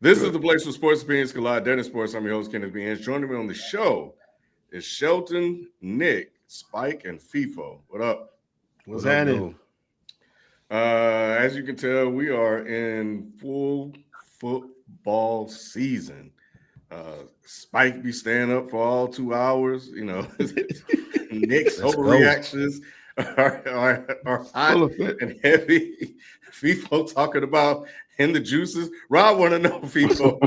This is the place where sports opinions collide. Dennis Sports. I'm your host, Kenneth B. Inch. Joining me on the show is Shelton, Nick, Spike, and FIFO. What up? What's happening? As you can tell, we are in full football season. Spike be staying up for all 2 hours. You know, Nick's overreactions are hot and heavy. FIFO talking about in the juices. Rob want to know, FIFO.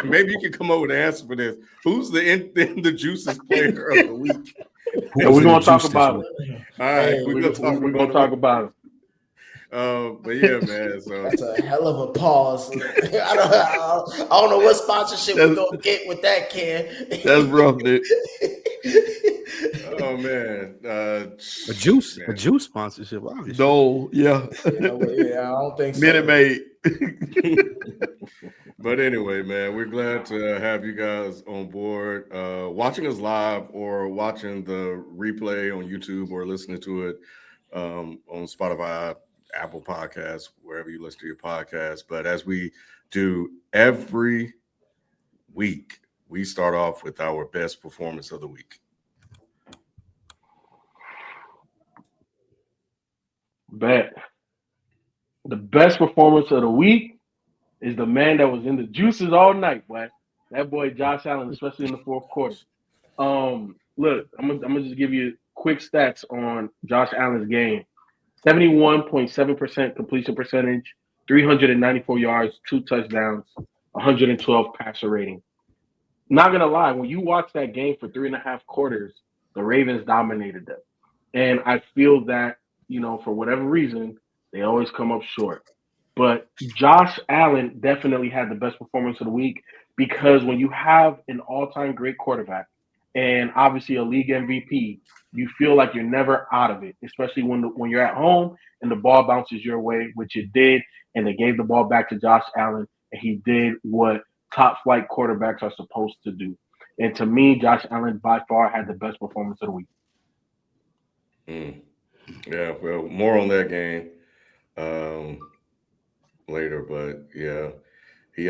Maybe you can come up with an answer for this. Who's the in the juices player of the week? We're gonna talk about it. All right, we're gonna talk about it. But yeah, man. So that's a hell of a pause. I don't know what sponsorship we're gonna get with that, Ken. That's rough, Nick. Oh man, a juice sponsorship. Obviously. No, yeah, I don't think so. Minute Maid. But anyway, man, we're glad to have you guys on board, watching us live or watching the replay on YouTube or listening to it on Spotify, Apple Podcasts, wherever you listen to your podcast. But as we do every week, we start off with our best performance of the week. Bet. The best performance of the week is the man that was in the juices all night, boy. That boy Josh Allen, especially in the fourth quarter. Look, I'm gonna just give you quick stats on Josh Allen's game. 71.7% completion percentage, 394 yards, 2 touchdowns, 112 passer rating. Not gonna lie, when you watch that game for 3.5 quarters, the Ravens dominated them. And I feel that, for whatever reason, they always come up short. But Josh Allen definitely had the best performance of the week because when you have an all-time great quarterback and obviously a league MVP, you feel like you're never out of it, especially when you're at home and the ball bounces your way, which it did, and they gave the ball back to Josh Allen, and he did what top-flight quarterbacks are supposed to do. And to me, Josh Allen by far had the best performance of the week. Yeah, well, more on that game later, but yeah, he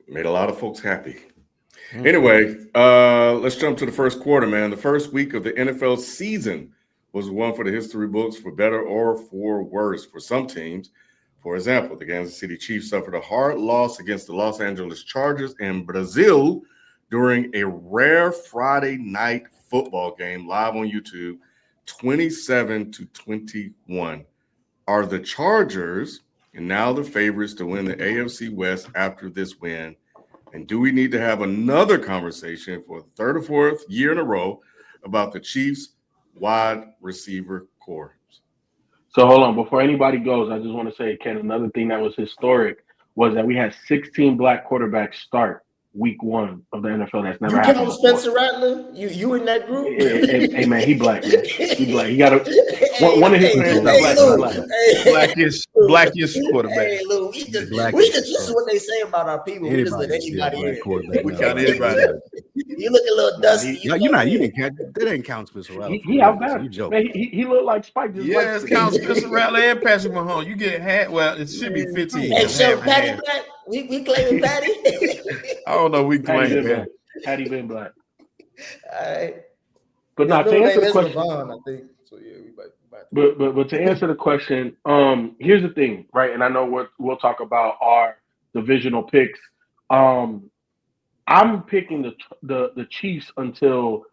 made a lot of folks happy. Anyway, let's jump to the first quarter, man. The first week of the NFL season was one for the history books, for better or for worse for some teams. For example, the Kansas City Chiefs suffered a hard loss against the Los Angeles Chargers in Brazil during a rare Friday night football game live on YouTube, 27-21. Are the Chargers now the favorites to win the AFC West after this win? And do we need to have another conversation for the third or fourth year in a row about the Chiefs' wide receiver corps? So hold on. Before anybody goes, I just want to say, Ken, another thing that was historic was that we had 16 black quarterbacks start week 1 of the NFL. That's never happened. You count Spencer Rattler? You in that group? Hey man, he black, man. He black. He got one of his friends blackest quarterback. Hey, Lou, this is what they say about our people. We just let anybody in. We count anybody. You look a little dusty. You didn't count. They didn't count Spencer Rattler. He out there. You joke. Man, he looked like Spike. Yes, count Spencer Rattler and Patrick Mahomes. You get half. Well, it should be 15. Hey, so Patty Black. We claiming Patty. I don't know. We claim that. Patty been black. All right. But now to answer the question, I think so. Yeah, we might. But to answer the question, here's the thing, right? And I know we'll talk about our divisional picks. I'm picking the Chiefs until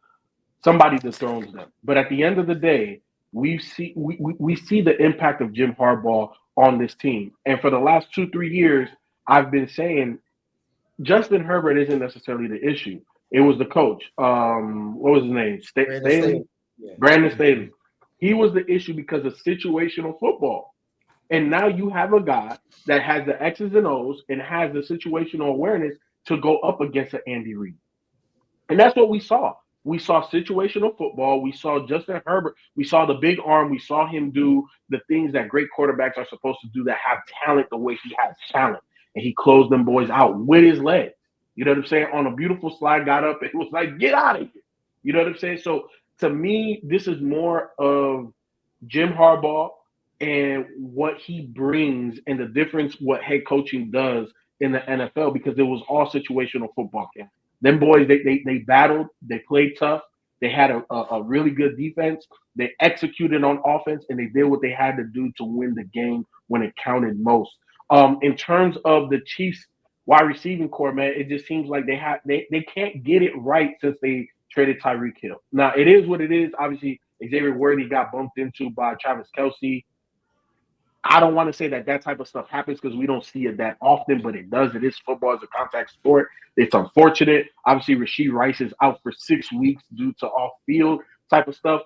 somebody dethrones them. But at the end of the day, we see the impact of Jim Harbaugh on this team. And for the last 2-3 years, I've been saying Justin Herbert isn't necessarily the issue. It was the coach. What was his name? Staley? Yeah. Brandon Staley. He was the issue because of situational football. And now you have a guy that has the X's and O's and has the situational awareness to go up against an Andy Reid. And that's what we saw. We saw situational football. We saw Justin Herbert. We saw the big arm. We saw him do the things that great quarterbacks are supposed to do, that have talent the way he has talent. And he closed them boys out with his legs. You know what I'm saying? On a beautiful slide, got up. It was like, get out of here. You know what I'm saying? So to me, this is more of Jim Harbaugh and what he brings and the difference what head coaching does in the NFL, because it was all situational football camp. Them boys, they battled, they played tough, they had a really good defense, they executed on offense, and they did what they had to do to win the game when it counted most. In terms of the Chiefs wide receiving core, man, it just seems like they can't get it right since they traded Tyreek Hill. Now, it is what it is. Obviously, Xavier Worthy got bumped into by Travis Kelce. I don't want to say that type of stuff happens because we don't see it that often, but it does. It is football. It's a contact sport. It's unfortunate. Obviously, Rashee Rice is out for 6 weeks due to off-field type of stuff.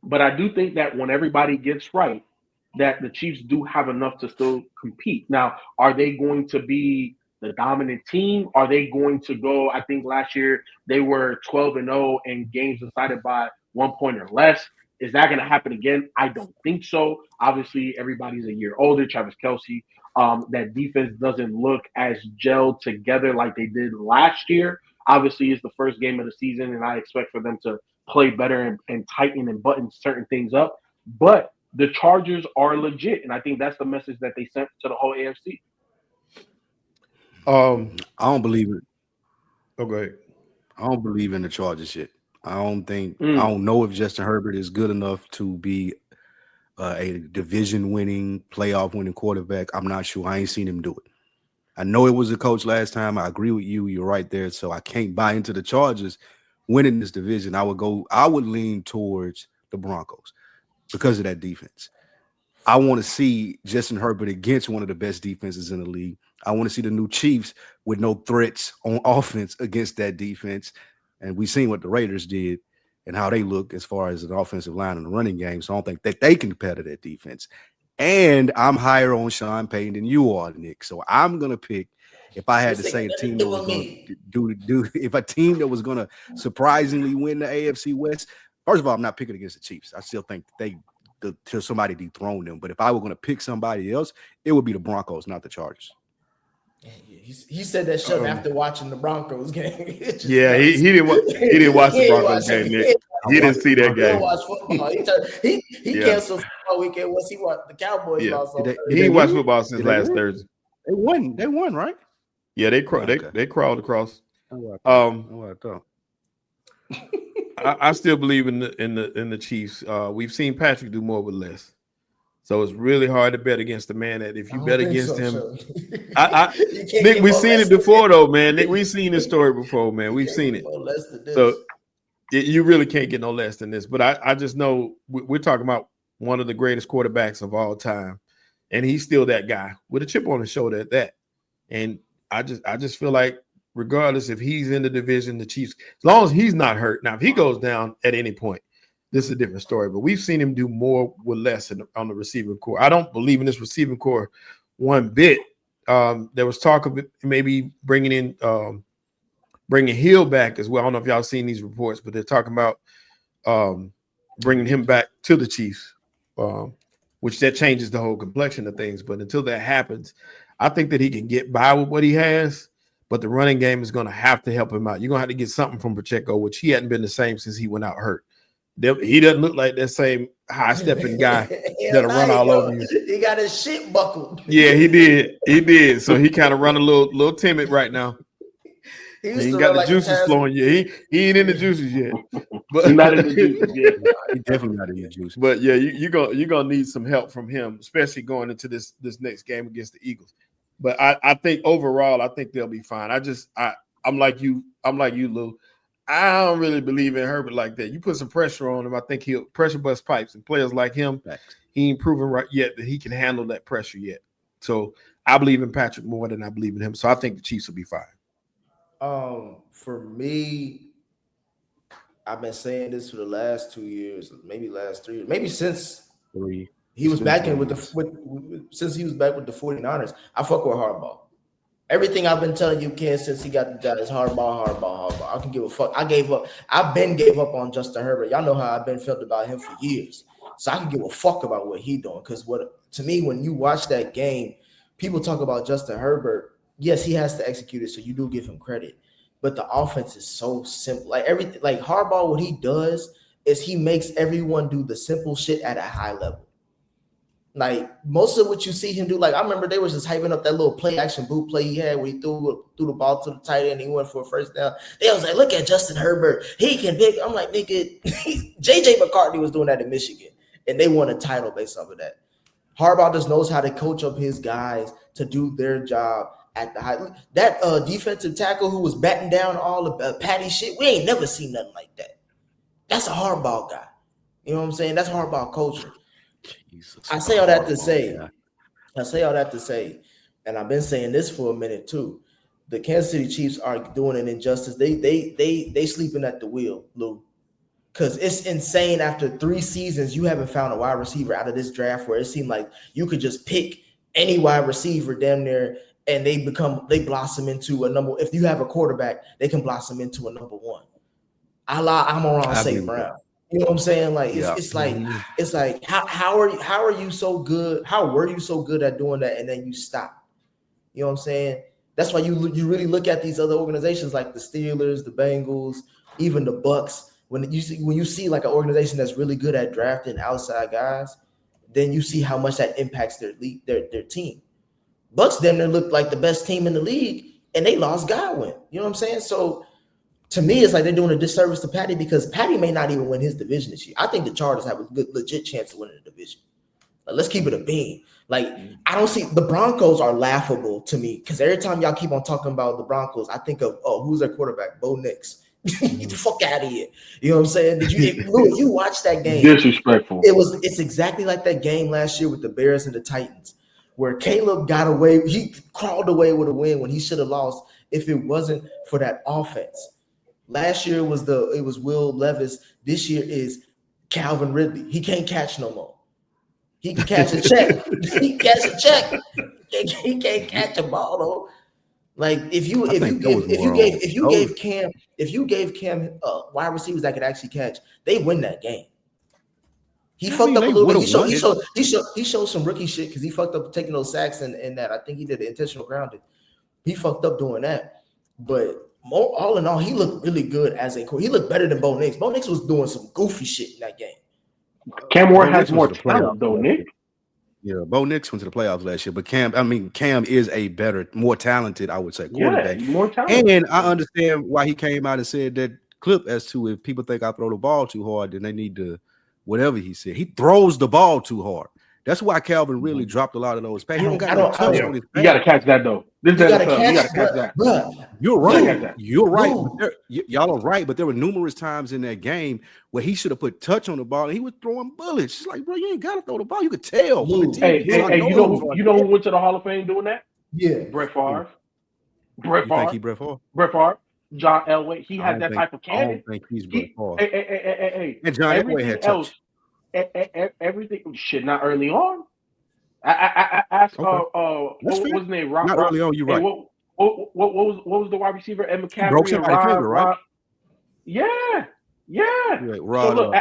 But I do think that when everybody gets right, that the Chiefs do have enough to still compete. Now, are they going to be the dominant team? Are they going to go? I think last year they were 12-0 in games decided by 1 point or less. Is that going to happen again? I don't think so. Obviously, everybody's a year older. Travis Kelce, that defense doesn't look as gelled together like they did last year. Obviously, it's the first game of the season, and I expect for them to play better and tighten and button certain things up. But the Chargers are legit, and I think that's the message that they sent to the whole AFC. I don't believe it. Oh, go ahead. I don't believe in the Chargers yet. I don't know if Justin Herbert is good enough to be a division-winning, playoff-winning quarterback. I'm not sure. I ain't seen him do it. I know it was a coach last time. I agree with you. You're right there. So I can't buy into the Chargers winning this division. I would lean towards the Broncos because of that defense. I want to see Justin Herbert against one of the best defenses in the league. I want to see the new Chiefs with no threats on offense against that defense. And we've seen what the Raiders did and how they look as far as an offensive line and the running game. So I don't think that they can compare to that defense. And I'm higher on Sean Payton than you are, Nick. So I'm going to pick, if I had to say a team that was going to if a team that was going to surprisingly win the AFC West, first of all, I'm not picking against the Chiefs. I still think till somebody dethrone them. But if I were going to pick somebody else, it would be the Broncos, not the Chargers. He said that shit after watching the Broncos game. Yeah, he didn't watch the Broncos game, Nick. He didn't see that game. Watch football. He canceled football weekend once he watched the Cowboys. Yeah. Also. He didn't watch football since last Thursday. They won, right? Yeah, they crawled across. I still believe in the Chiefs. We've seen Patrick do more with less. So it's really hard to bet against the man that if you bet against him. Nick, we've seen it before, though, man. Nick, we've seen this story before, man. We've seen it. So you really can't get no less than this. But I just know we're talking about one of the greatest quarterbacks of all time. And he's still that guy with a chip on his shoulder at that. And I just feel like regardless if he's in the division, the Chiefs, as long as he's not hurt. Now, if he goes down at any point, this is a different story, but we've seen him do more with less on the receiving core. I don't believe in this receiving core one bit. There was talk of it maybe bringing Hill back as well. I don't know if y'all seen these reports, but they're talking about bringing him back to the Chiefs, which that changes the whole complexion of things. But until that happens, I think that he can get by with what he has, but the running game is going to have to help him out. You're going to have to get something from Pacheco, which he hadn't been the same since he went out hurt. He doesn't look like that same high-stepping guy that'll run all over you. He got his shit buckled. Yeah, he did. So he kind of run a little timid right now. He ain't got the juices flowing yet. He ain't in the juices yet. But he's not in the juices yet. He's definitely not in the juices. But yeah, you're gonna need some help from him, especially going into this next game against the Eagles. But I think overall, I think they'll be fine. I'm like you, Lou. I don't really believe in Herbert like that. You put some pressure on him, I think he'll pressure bust pipes. And players like him, he ain't proven right yet that he can handle that pressure yet. So I believe in Patrick more than I believe in him. So I think the Chiefs will be fine. For me, I've been saying this for the last 2 years, maybe last 3 years, maybe since 3. He was back in since he was back with the 49ers. I fuck with Harbaugh. Everything I've been telling you, kids, since he got the job is Harbaugh. I can give a fuck. I've been gave up on Justin Herbert. Y'all know how I've been felt about him for years. So I can give a fuck about what he doing. Because to me, when you watch that game, people talk about Justin Herbert. Yes, he has to execute it, so you do give him credit. But the offense is so simple. Like everything, like Harbaugh, what he does is he makes everyone do the simple shit at a high level. Like most of what you see him do, like I remember they was just hyping up that little play action boot play he had where he threw the ball to the tight end and he went for a first down. They was like, look at Justin Herbert. He can pick. I'm like, nigga, JJ McCarthy was doing that in Michigan and they won a title based off of that. Harbaugh just knows how to coach up his guys to do their job at the high. That defensive tackle who was batting down all the Patty shit, we ain't never seen nothing like that. That's a Harbaugh guy. You know what I'm saying? That's Harbaugh culture. Jesus, I say all that to say, and I've been saying this for a minute too. The Kansas City Chiefs are doing an injustice. They sleeping at the wheel, Lou. Because it's insane after 3 seasons, you haven't found a wide receiver out of this draft where it seemed like you could just pick any wide receiver damn near and they blossom into a number. If you have a quarterback, they can blossom into a number 1. I'm around St. Brown. You know what I'm saying? Like it's like how are you so good? How were you so good at doing that and then you stop? You know what I'm saying? That's why you really look at these other organizations like the Steelers, the Bengals, even the Bucks. When you see like an organization that's really good at drafting outside guys, then you see how much that impacts their team. Bucks then look like the best team in the league, and they lost Godwin. You know what I'm saying? So to me, it's like they're doing a disservice to Patty because Patty may not even win his division this year. I think the Chargers have a good, legit chance of winning the division. Like, let's keep it a beam. Like, I don't see the Broncos are laughable to me because every time y'all keep on talking about the Broncos, I think of who's their quarterback? Bo Nix. Get the fuck out of here. You know what I'm saying? If you watch that game, disrespectful. It's exactly like that game last year with the Bears and the Titans, where Caleb got away. He crawled away with a win when he should have lost if it wasn't for that offense. Last year it was Will Levis. This year is Calvin Ridley. He can't catch no more. He can catch a check. He can't catch a ball though. Like if you gave Cam wide receivers that could actually catch, they win that game. He fucked up a little bit. He showed some rookie shit because he fucked up taking those sacks and that. I think he did the intentional grounding. He fucked up doing that. But all in all, he looked really good as a he looked better than Bo Nix. Bo Nix was doing some goofy shit in that game. Cam Ward has more talent though, Nick. Yeah, Bo Nix went to the playoffs last year, but Cam is a better, more talented, I would say, quarterback. Yeah, more talented. And I understand why he came out and said that clip as to if people think I throw the ball too hard, then they need to whatever he said. He throws the ball too hard. That's why Calvin really dropped a lot of those passes. He don't got no touch on his pass. You got to catch that though. You got to catch that. Bruh. You're right. You're right. Y'all are right. But there were numerous times in that game where he should have put touch on the ball and he was throwing bullets. It's like, bro, you ain't got to throw the ball. You could tell. Hey, you know who went to the Hall of Fame doing that? Yeah, Brett Favre. Brett Favre? Brett Favre. John Elway. He had that type of cannon. I don't think he's Brett Favre. Hey. And John Elway had touch. Everything shit not early on. I asked what was his name? Not early on, you're right. What was the wide receiver? Ed McCaffrey. Broke somebody's finger, right? Yeah. Like Rod, so look,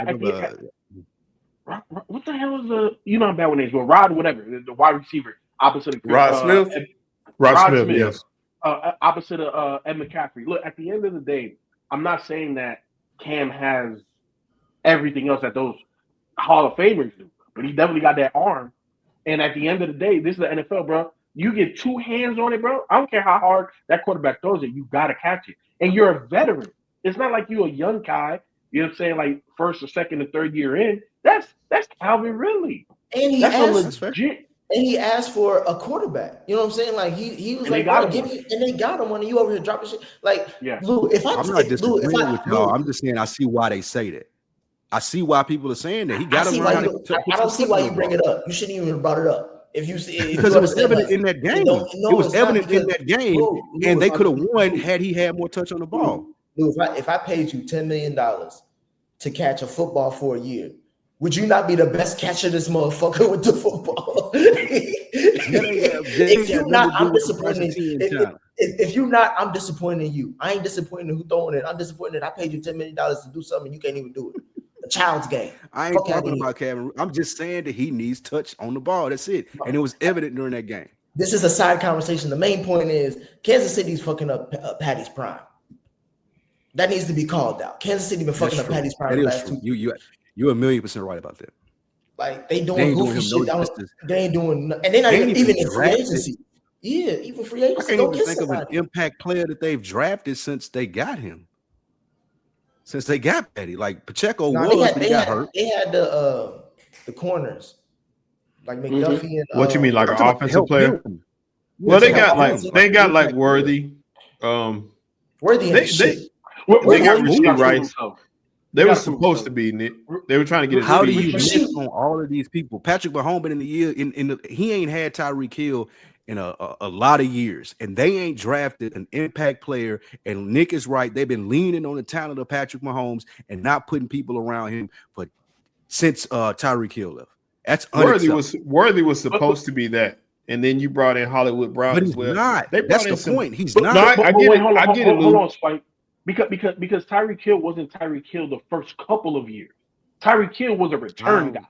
what the hell is I'm bad with names, but Rod, whatever, the wide receiver opposite of Rod Smith. Rod Smith, yes. Opposite of Ed McCaffrey. Look, at the end of the day, I'm not saying that Cam has everything else that those Hall of Famers do, but he definitely got that arm. And at the end of the day, this is the NFL, bro. You get 2 hands on it, bro. I don't care how hard that quarterback throws it. You got to catch it. And you're a veteran. It's not like you're a young guy, you know what I'm saying, like first or second or third year in. That's Calvin Ridley. And he that's asked for a quarterback. You know what I'm saying? Like he was like, give me, and they got him when you over here dropping shit. Like, yeah. Lou, I'm not disagreeing with y'all. I'm just saying I see why they say that. I see why people are saying that. He got him around. I don't see why you bring it up. You shouldn't even have brought it up. Because it was evident in that game. It was evident in that game, and they could have won had he had more touch on the ball. Lou, if I paid you $10 million to catch a football for a year, would you not be the best catcher this motherfucker with the football? If you're not, I'm disappointed. If you're not, I'm disappointed in you. I ain't disappointed in who throwing it. I'm disappointed that I paid you $10 million to do something and you can't even do it. A child's game. I ain't talking about Kevin. I'm just saying that he needs touch on the ball. That's it. And it was evident during that game. This is a side conversation. The main point is Kansas City's fucking up Patty's prime. That needs to be called out. Kansas City been fucking up Patty's prime the last 2 years. You're 1,000,000% right about that. Like they doing goofy shit. They ain't doing, and they're not even in free agency. Yeah, even free agency. I can't even think of an impact player that they've drafted since they got him. Since they got Petty, like Pacheco but he got hurt. They had the corners, like McDuffie and what you mean, like an offensive player? Well, they got like Worthy. Worthy and shit. They got Rasheed Rice. They were supposed to be, Nick. They were trying to get his How do you miss on all of these people? Patrick Mahomes in the year he ain't had Tyreek Hill in a lot of years, and they ain't drafted an impact player. And Nick is right; they've been leaning on the talent of Patrick Mahomes and not putting people around him since Tyreek Hill left. That's Worthy was supposed to be that, and then you brought in Hollywood Brown but as well. Not. That's the point. He's not. I get it. Hold on, Spike. Because Tyreek Hill wasn't Tyreek Hill the first couple of years. Tyreek Hill was a return guy.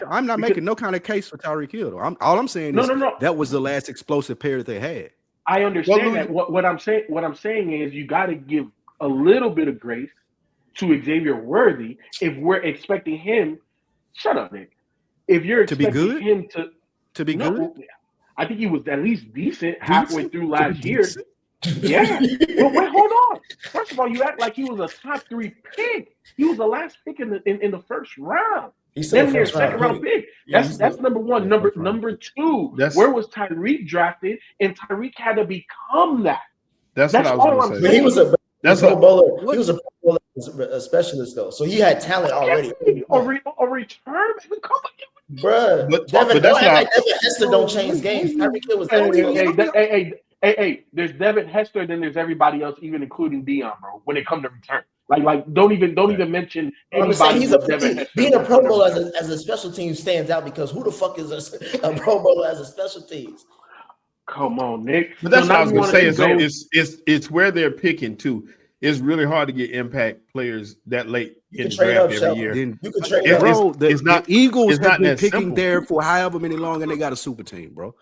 I'm not making no kind of case for Tyreek Hill. Though. All I'm saying is that was the last explosive pair that they had. I understand that. What I'm saying is you got to give a little bit of grace to Xavier Worthy if we're expecting him. Shut up, Nick. If you're expecting him to be good, I think he was at least decent halfway through last year. Yeah. Well, wait, hold on. First of all, you act like he was a top 3 pick. He was the last pick in the first round. Then there's second round pick. That's number one. Number two. Where was Tyreek drafted? And Tyreek had to become that. That's what I was going to say. But he was a Pro Bowler. He was a Pro Bowler specialist though, so he had talent already. A return, come on. Bruh, Devin Hester don't change games. Tyreek Hill was Hey, there's Devin Hester, then there's everybody else, even including Dion, bro. When it comes to return, like don't even mention anybody. Being a Pro Bowler as a special team stands out because who the fuck is a Pro Bowler as a special teams? Come on, Nick. But that's what I was gonna say. It's where they're picking too. It's really hard to get impact players that late in the draft every year. You can trade up. Bro, the Eagles have been picking there for however many long, and they got a super team, bro.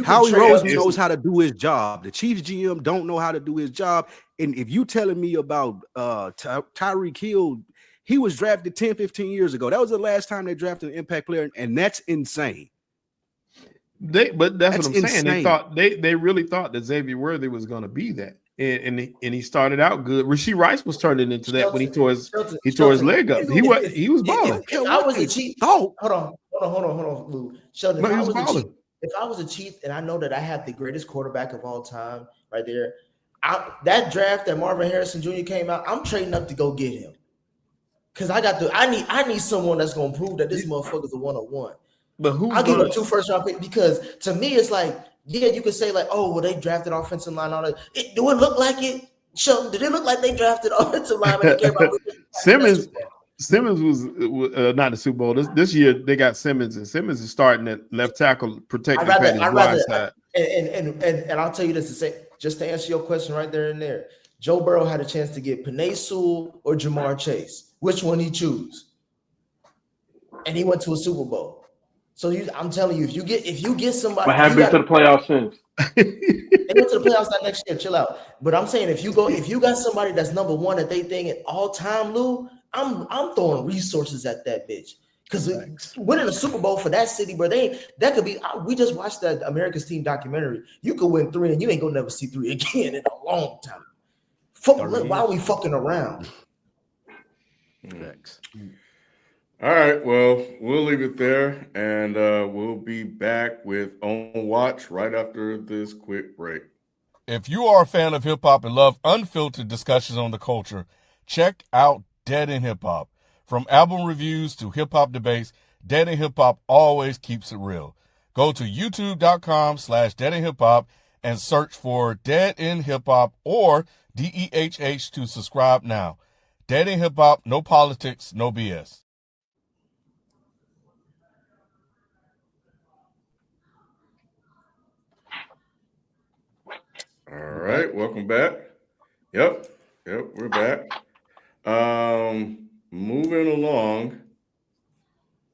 Howie Roseman knows how to do his job. The Chiefs GM don't know how to do his job. And if you telling me about Tyreek Hill, he was drafted 10, 15 years ago. That was the last time they drafted an impact player, and that's insane. But that's what I'm saying. They really thought that Xavier Worthy was going to be that. And he started out good. Rasheed Rice was turning into that when he tore his leg up. He was balling. If I was a Chief, hold on, Lou. Sheldon, if I was a Chief and I know that I have the greatest quarterback of all time right there, that draft that Marvin Harrison Jr. came out, I'm trading up to go get him. Because I need someone that's gonna prove that this motherfucker's a 101. But I'll give up 2 first-round picks because to me it's like, yeah, you could say like, oh, well, they drafted offensive line, all that. Do it look like it? Sheldon, did it look like they drafted offensive lineman? Simmons was not the Super Bowl. This year they got Simmons, and Simmons is starting at left tackle, protecting Petty's blind side. And I'll tell you this to answer your question right there and there. Joe Burrow had a chance to get Penei Sewell or Jamar Chase. Which one he choose? And he went to a Super Bowl. So I'm telling you, if you get somebody, but haven't been to the playoffs since. They went to the playoffs not next year. Chill out. But I'm saying if you got somebody that's number one that they think at all time, Lou, I'm throwing resources at that bitch. Because winning a Super Bowl for that city, bro, that could be. We just watched that America's Team documentary. You could win 3 and you ain't gonna never see 3 again in a long time. Why are we fucking around? Thanks. All right, well, we'll leave it there, and we'll be back with On Watch right after this quick break. If you are a fan of hip-hop and love unfiltered discussions on the culture, check out Dead in Hip Hop. From album reviews to hip-hop debates, Dead in Hip Hop always keeps it real. Go to youtube.com/deadinhiphop and search for Dead in Hip Hop or DEHH to subscribe now. Dead in Hip Hop, no politics, no BS. All right, welcome back. Yep, we're back. Moving along,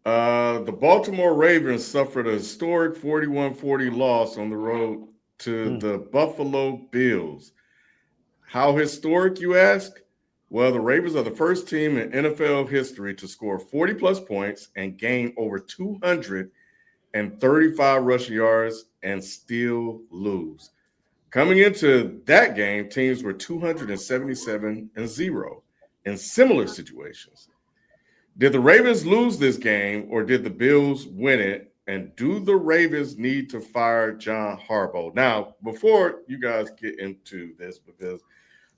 the Baltimore Ravens suffered a historic 41-40 loss on the road to the Buffalo Bills. How historic, you ask? Well, the Ravens are the first team in NFL history to score 40-plus points and gain over 235 rushing yards and still lose. Coming into that game, teams were 277-0 in similar situations. Did the Ravens lose this game or did the Bills win it? And do the Ravens need to fire John Harbaugh? Now, before you guys get into this, because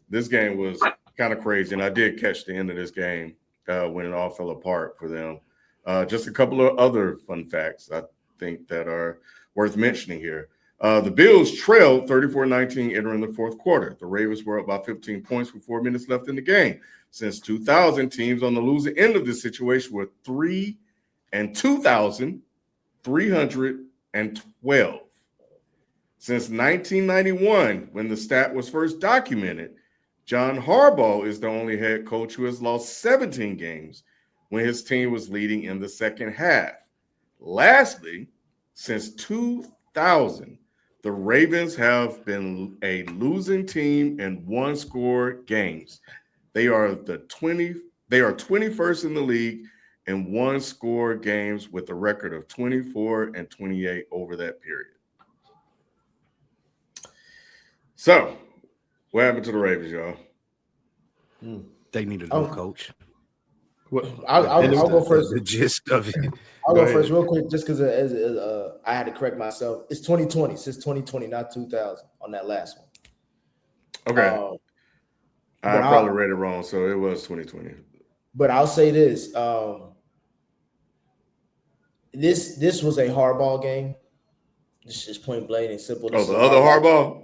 this game was kind of crazy, and I did catch the end of this game when it all fell apart for them. Just a couple of other fun facts I think that are worth mentioning here. The Bills trailed 34-19 entering the fourth quarter. The Ravens were up by 15 points with 4 minutes left in the game. Since 2000, teams on the losing end of this situation were 3-2,312. Since 1991, when the stat was first documented, John Harbaugh is the only head coach who has lost 17 games when his team was leading in the second half. Lastly, since 2000, the Ravens have been a losing team in one-score games. They are 21st in the league in one-score games with a record of 24-28 over that period. So, what happened to the Ravens, y'all? They need a new coach. I'll go first. The gist of it. I'll go first real quick, just because I had to correct myself. It's 2020, since 2020, not 2000 on that last one. Okay. I probably read it wrong, so it was 2020. But I'll say this. This was a hardball game. It's just point blank and simple. Oh, the other Harbaugh?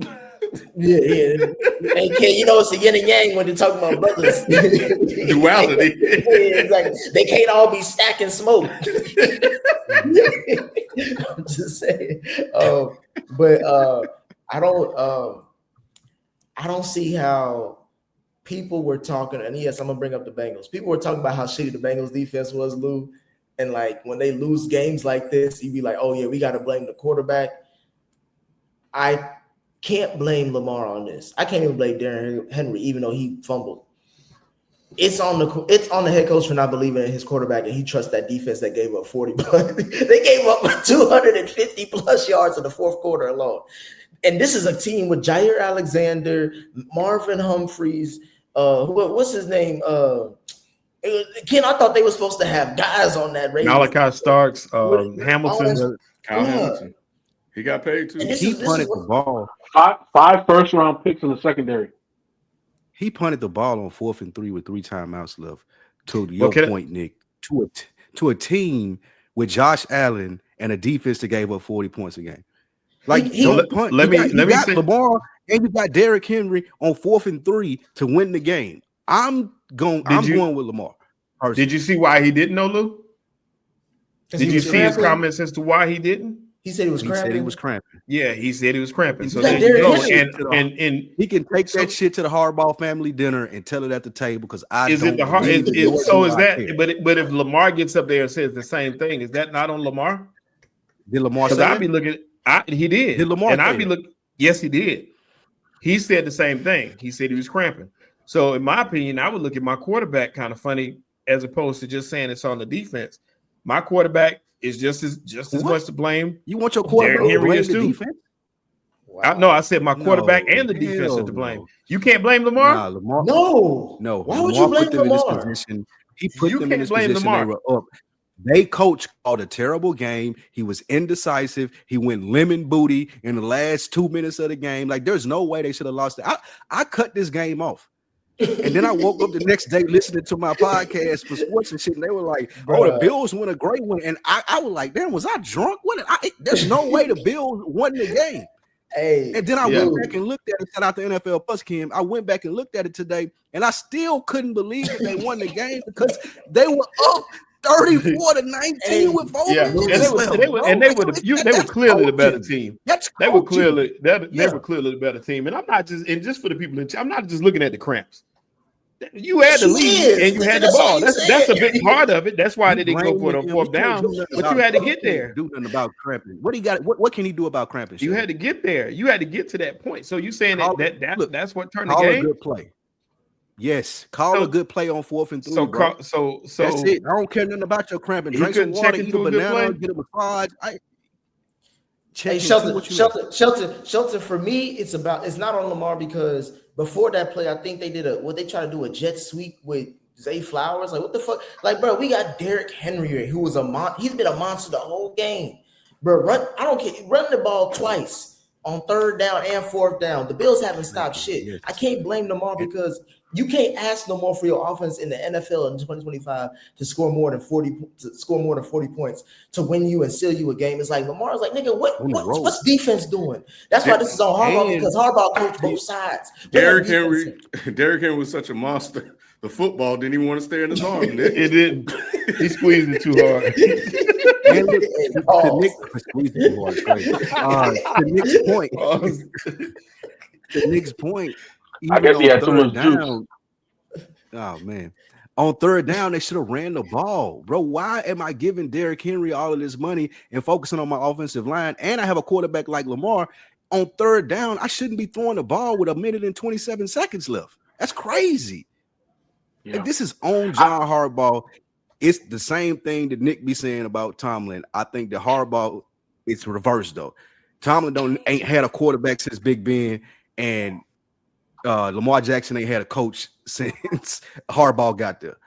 Yeah. And it's a yin and yang when they're talking about brothers. Duality. It's like they can't all be stacking smoke. I'm just saying. But I don't see how people were talking, and yes, I'm gonna bring up the Bengals. People were talking about how shitty the Bengals defense was, Lou. And like when they lose games like this, you'd be like, oh yeah, we gotta blame the quarterback. I can't blame Lamar on this. I can't even blame Darren Henry, even though he fumbled. It's on the head coach for not believing in his quarterback, and he trusts that defense that gave up 40. They gave up 250 plus yards in the fourth quarter alone. And this is a team with Jair Alexander, Marvin Humphreys, what's his name? Ken, I thought they were supposed to have guys on that radio. Malachi Starks, Hamilton. Kyle Hamilton. He got paid too. He punted the ball. Five first-round picks in the secondary. He punted the ball on 4th and 3 with 3 timeouts left. To your point, Nick, to a team with Josh Allen and a defense that gave up 40 points a game. Like, don't punt. Let me say Lamar, and you got Derrick Henry on 4th and 3 to win the game. I'm going with Lamar. Personally. Did you see why he didn't know, Lou? Did you see his comments as to why he didn't? He said he was cramping. Yeah, he said he was cramping. So there you go. And he can take that shit to the Harbaugh family dinner and tell it at the table because I is don't. It the hard? Is that? But if Lamar gets up there and says the same thing, is that not on Lamar? Did Lamar? Because I'd be looking. He did. Did Lamar? And I'd be looking. Yes, he did. He said the same thing. He said he was cramping. So in my opinion, I would look at my quarterback kind of funny as opposed to just saying it's on the defense. My quarterback is just as much to blame. You want your quarterback to blame the defense? Wow. I said my quarterback and the defense is to blame. No. You can't blame Lamar? Nah, Lamar. No. Why would you blame Lamar? He put them in this position. They were up. They coach called a terrible game. He was indecisive. He went lemon booty in the last 2 minutes of the game. Like, there's no way they should have lost it. I cut this game off. And then I woke up the next day listening to my podcast for sports and shit, and they were like, "Oh, the Bills won a great one." And I was like, "Damn, was I drunk? There's no way the Bills won the game." Hey, and then I went back and looked at it. Shout out to NFL Plus, Kim. I went back and looked at it today, and I still couldn't believe that they won the game because they were up 34-19 with 4 minutes left. They were clearly the better team. They were clearly the better team. And I'm not just for the people I'm not just looking at the cramps. You had the lead and you had the ball. That's a big part of it. That's why they didn't go for it on 4th down. But you had to get there. Do nothing about cramping. What he got? What can he do about cramping? You had to get there. You had to get to that point. So you saying that's what turned the call game? A good play. Yes, call a good play on 4th and 3, bro. So that's it. I don't care nothing about your cramping. Drink some water, eat a banana, get a massage. Hey, Shelton. For me, it's not on Lamar because before that play, I think they did they try to do a jet sweep with Zay Flowers. Like, what the fuck? Like, bro, we got Derrick Henry, who was he's been a monster the whole game. Bro, I don't care. Run the ball twice on 3rd down and 4th down. The Bills haven't stopped shit. Yes. I can't blame Lamar because you can't ask no more for your offense in the NFL in 2025 to score more than 40 points to win you and seal you a game. It's like Lamar's like, nigga, what's defense doing? That's why this is on Harbaugh, because Harbaugh coached both sides. Derrick Henry was such a monster. The football didn't even want to stay in his arm. It didn't. He squeezed it too hard. To Nick's point, I guess he had too much juice. Oh man. On 3rd down, they should have ran the ball. Bro, why am I giving Derrick Henry all of this money and focusing on my offensive line? And I have a quarterback like Lamar. On 3rd down, I shouldn't be throwing the ball with 1 minute and 27 seconds left. That's crazy. Yeah. Like, this is on John Harbaugh. It's the same thing that Nick be saying about Tomlin. I think that Harbaugh, it's reversed though. Tomlin ain't had a quarterback since Big Ben, and Lamar Jackson ain't had a coach since Harbaugh got there.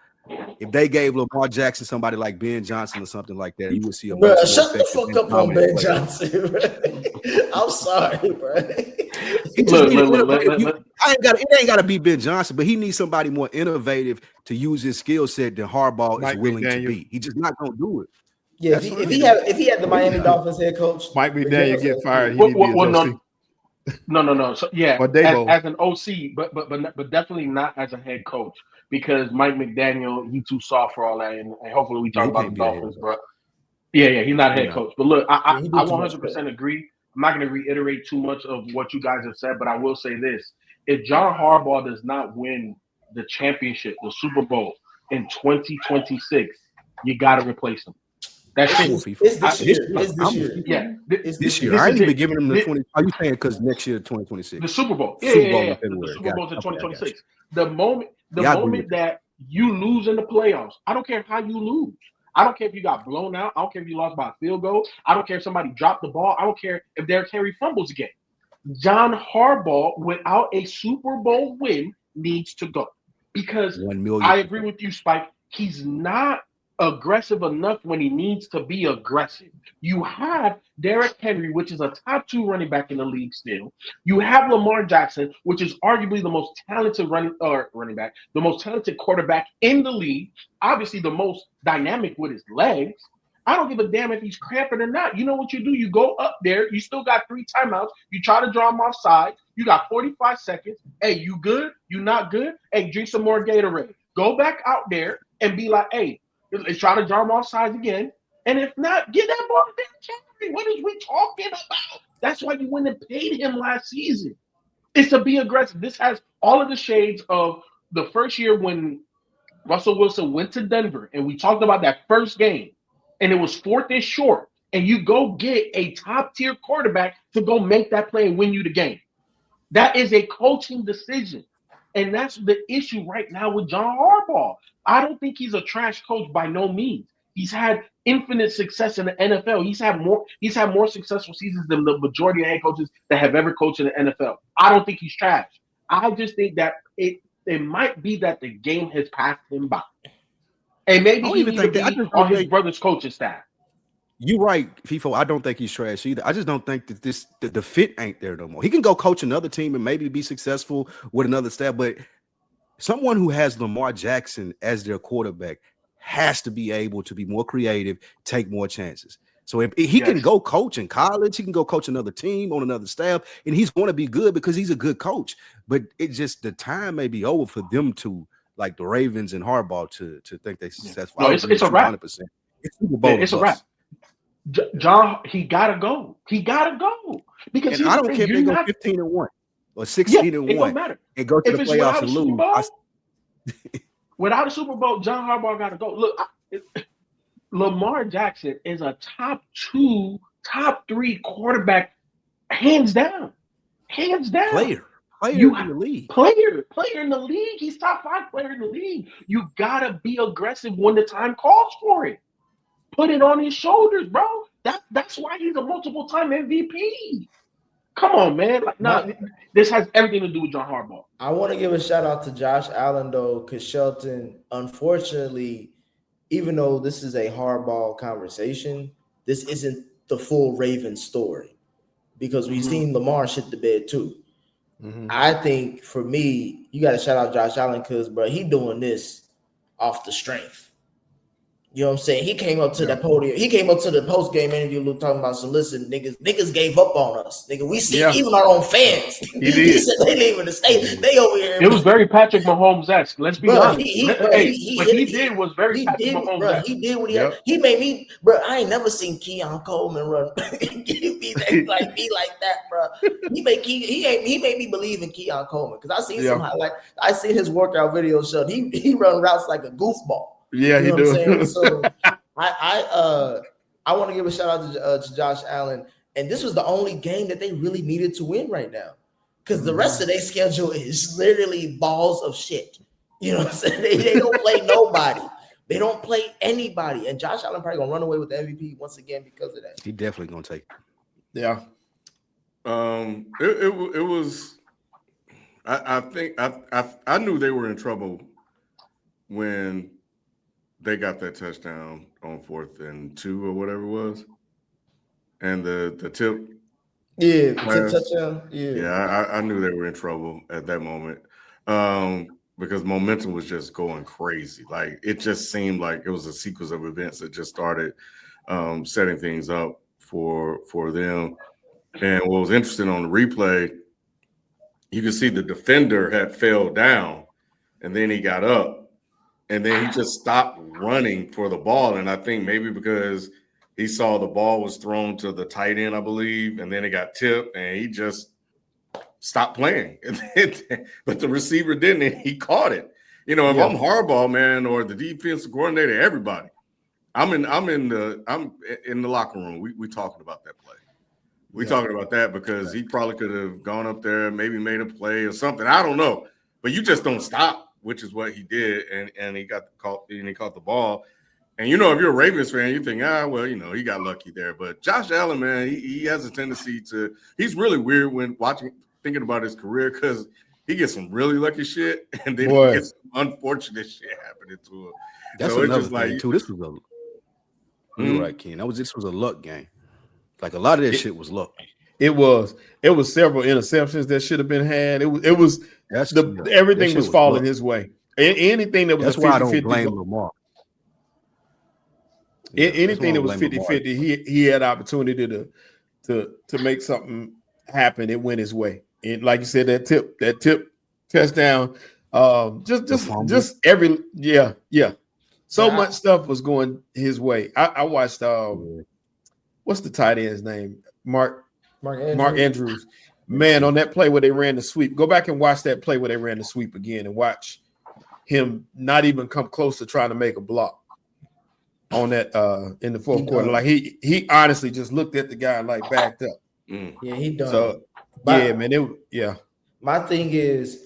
If they gave Lamar Jackson somebody like Ben Johnson or something like that, you would see a much more shut the fuck up on Ben Johnson. I'm sorry, bro. It ain't got to be Ben Johnson, but he needs somebody more innovative to use his skill set than Harbaugh is willing to be. He's just not going to do it. Yeah, if he had the Miami Dolphins head coach, Mike McDaniel get fired. No. So yeah, as an OC, but definitely not as a head coach, because Mike McDaniel, he's too soft for all that, and hopefully we talk about the Dolphins, bro. Yeah, he's not a head coach. But look, I 100% agree. I'm not going to reiterate too much of what you guys have said, but I will say this: if John Harbaugh does not win the championship, the Super Bowl in 2026, you got to replace him. That's this year. I ain't even giving him the 20. Are you saying because next year, 2026? The Super Bowl. The Super Bowl's in 2026. The moment that you lose in the playoffs, I don't care how you lose. I don't care if you got blown out. I don't care if you lost by a field goal. I don't care if somebody dropped the ball. I don't care if Derrick Henry fumbles again. John Harbaugh, without a Super Bowl win, needs to go. Because I agree with you, Spike. He's not aggressive enough when he needs to be aggressive. You have Derrick Henry, which is a top 2 running back in the league still. You have Lamar Jackson, which is arguably the most talented running back, the most talented quarterback in the league, obviously the most dynamic with his legs. I don't give a damn if he's cramping or not. You know what you do? You go up there, you still got 3 timeouts, you try to draw him offside, you got 45 seconds. Hey, you good? You not good? Hey, drink some more Gatorade. Go back out there and be like, hey, let's try to draw him off sides again. And if not, get that ball to Derrick Henry. What is we talking about? That's why you went and paid him last season. It's to be aggressive. This has all of the shades of the first year when Russell Wilson went to Denver, and we talked about that first game, and it was 4th and short, and you go get a top-tier quarterback to go make that play and win you the game. That is a coaching decision. And that's the issue right now with John Harbaugh. I don't think he's a trash coach by no means. He's had infinite success in the NFL. He's had more successful seasons than the majority of head coaches that have ever coached in the NFL. I don't think he's trash. I just think that it might be that the game has passed him by. And maybe he needs to be on his brother's coaching staff. You're right, FIFO. I don't think he's trash either. I just don't think that the fit ain't there no more. He can go coach another team and maybe be successful with another staff, but someone who has Lamar Jackson as their quarterback has to be able to be more creative, take more chances. So if he can go coach in college, he can go coach another team on another staff, and he's going to be good because he's a good coach. But it just, the time may be over for them to, like the Ravens and Harbaugh, to think they're successful. No, it's a wrap. It's Super Bowl. It's a wrap. John, he gotta go. He gotta go because I don't care if they go 15-1 or 16-1 and go to the playoffs and lose. Without a Super Bowl, John Harbaugh gotta go. Look, Lamar Jackson is a top 2, top 3 quarterback, hands down. Player. player in the league. Player in the league. He's top 5 player in the league. You gotta be aggressive when the time calls for it. Put it on his shoulders, bro. That's why he's a multiple-time MVP. Come on, man. This has everything to do with John Harbaugh. I want to give a shout out to Josh Allen though, because Shelton, unfortunately, even though this is a Harbaugh conversation, this isn't the full Ravens story, because we've seen Lamar shit the bed too. I think for me, you got to shout out Josh Allen because, bro, he doing this off the strength. You know what I'm saying? He came up to the podium. He came up to the post-game interview talking about, so listen, niggas gave up on us. Nigga, we see even our own fans. He said they leaving the state. They over here. It was very Patrick Mahomes-esque. Let's be honest. What he did was very Patrick Mahomes-esque. He did what he had. He made me, bro. I ain't never seen Keon Coleman run be like that, bro. He made me believe in Keon Coleman because I seen some highlight. I seen his workout video show. He run routes like a goofball. Yeah, you know he do. So I want to give a shout out to Josh Allen, and this was the only game that they really needed to win right now, because the rest of their schedule is literally balls of shit. You know what I'm saying? They don't play nobody. They don't play anybody, and Josh Allen probably gonna run away with the MVP once again because of that. He definitely gonna take it. Yeah. It was. I think I knew they were in trouble when they got that touchdown on 4th and 2 or whatever it was, and the tip. Yeah, the tip touchdown. Yeah, I knew they were in trouble at that moment because momentum was just going crazy. Like, it just seemed like it was a sequence of events that just started setting things up for them. And what was interesting on the replay, you can see the defender had fell down, and then he got up. And then he just stopped running for the ball. And I think maybe because he saw the ball was thrown to the tight end, I believe, and then it got tipped, and he just stopped playing. But the receiver didn't, and he caught it. You know, if I'm Harbaugh, man, or the defensive coordinator, everybody, I'm in the locker room. We talking about that play. We talking about that because he probably could have gone up there, maybe made a play or something. I don't know. But you just don't stop, which is what he did, and he got caught, and he caught the ball. And you know, if you're a Ravens fan, you think, well, you know, he got lucky there. But Josh Allen, man, he has a tendency to. He's really weird when thinking about his career, because he gets some really lucky shit, and then he gets some unfortunate shit happening to him. That's so another it's just thing like too. This was you're right, Ken. This was a luck game. Like, a lot of that shit was luck. It was several interceptions that should have been had. Everything was falling his way. Anything that was that's why I don't blame Lamar. Anything that was 50-50, he had opportunity to make something happen. It went his way. And like you said, that tip touchdown, just every so much stuff was going his way. I watched what's the tight end's name? Mark Andrews. Man, on that play where they ran the sweep, go back and watch that play where they ran the sweep again and watch him not even come close to trying to make a block on that in the fourth quarter. Like, he honestly just looked at the guy and like backed up. Yeah, he done. So my thing is,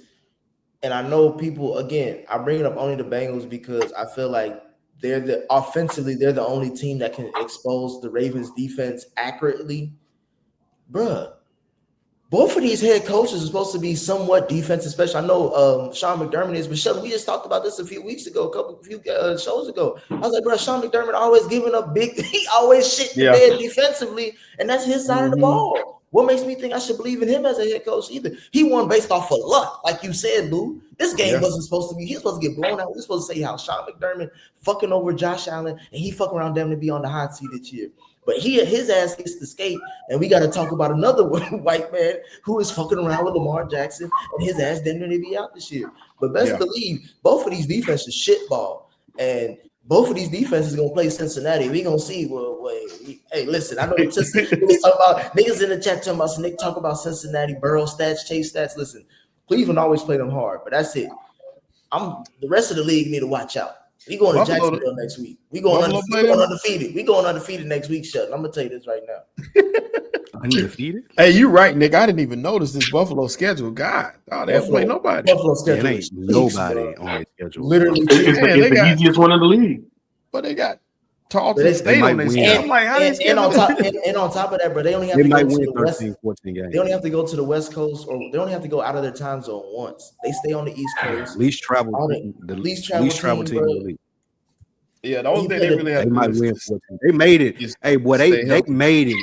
and I know people, again, I bring it up only the Bengals because I feel like they're the only team that can expose the Ravens defense accurately. Bruh, both of these head coaches are supposed to be somewhat defensive special. I know Sean McDermott is, but Shelton, we just talked about this a few shows ago. I was like, bro, Sean McDermott always giving up big. He always shit the bed defensively, and that's his side of the ball. What makes me think I should believe in him as a head coach either? He won based off of luck, like you said, Lou. This game wasn't supposed to be. He was supposed to get blown out. We were supposed to say how Sean McDermott fucking over Josh Allen, and he fucking around them to be on the hot seat this year. But his ass gets to skate, and we got to talk about another white man who is fucking around with Lamar Jackson, and his ass didn't really be out this year. But best believe both of these defenses shitball, and both of these defenses gonna play Cincinnati. We gonna see. Hey, listen, I know niggas in the chat talking about Nick talk about Cincinnati, Burrow stats, Chase stats. Listen, Cleveland always play them hard, but that's it. The rest of the league need to watch out. We going Buffalo, to Jacksonville next week. We going undefeated. We going undefeated next week, Shelton. I'm gonna tell you this right now. Undefeated. Hey, you right, Nick. I didn't even notice this Buffalo schedule. God, they haven't played nobody. Buffalo schedule ain't nobody on their schedule. Literally, it's the easiest one in the league. But they got Tarleton State on their schedule. I'm like, how and on top of that, bro, they only have to go to the West. 14 games. They only have to go to the West Coast, or they only have to go out of their time zone once. They stay on the East Coast. Least travel team in the league. Yeah, the only thing they really have to might win 14. They made it. Hey, boy, they made it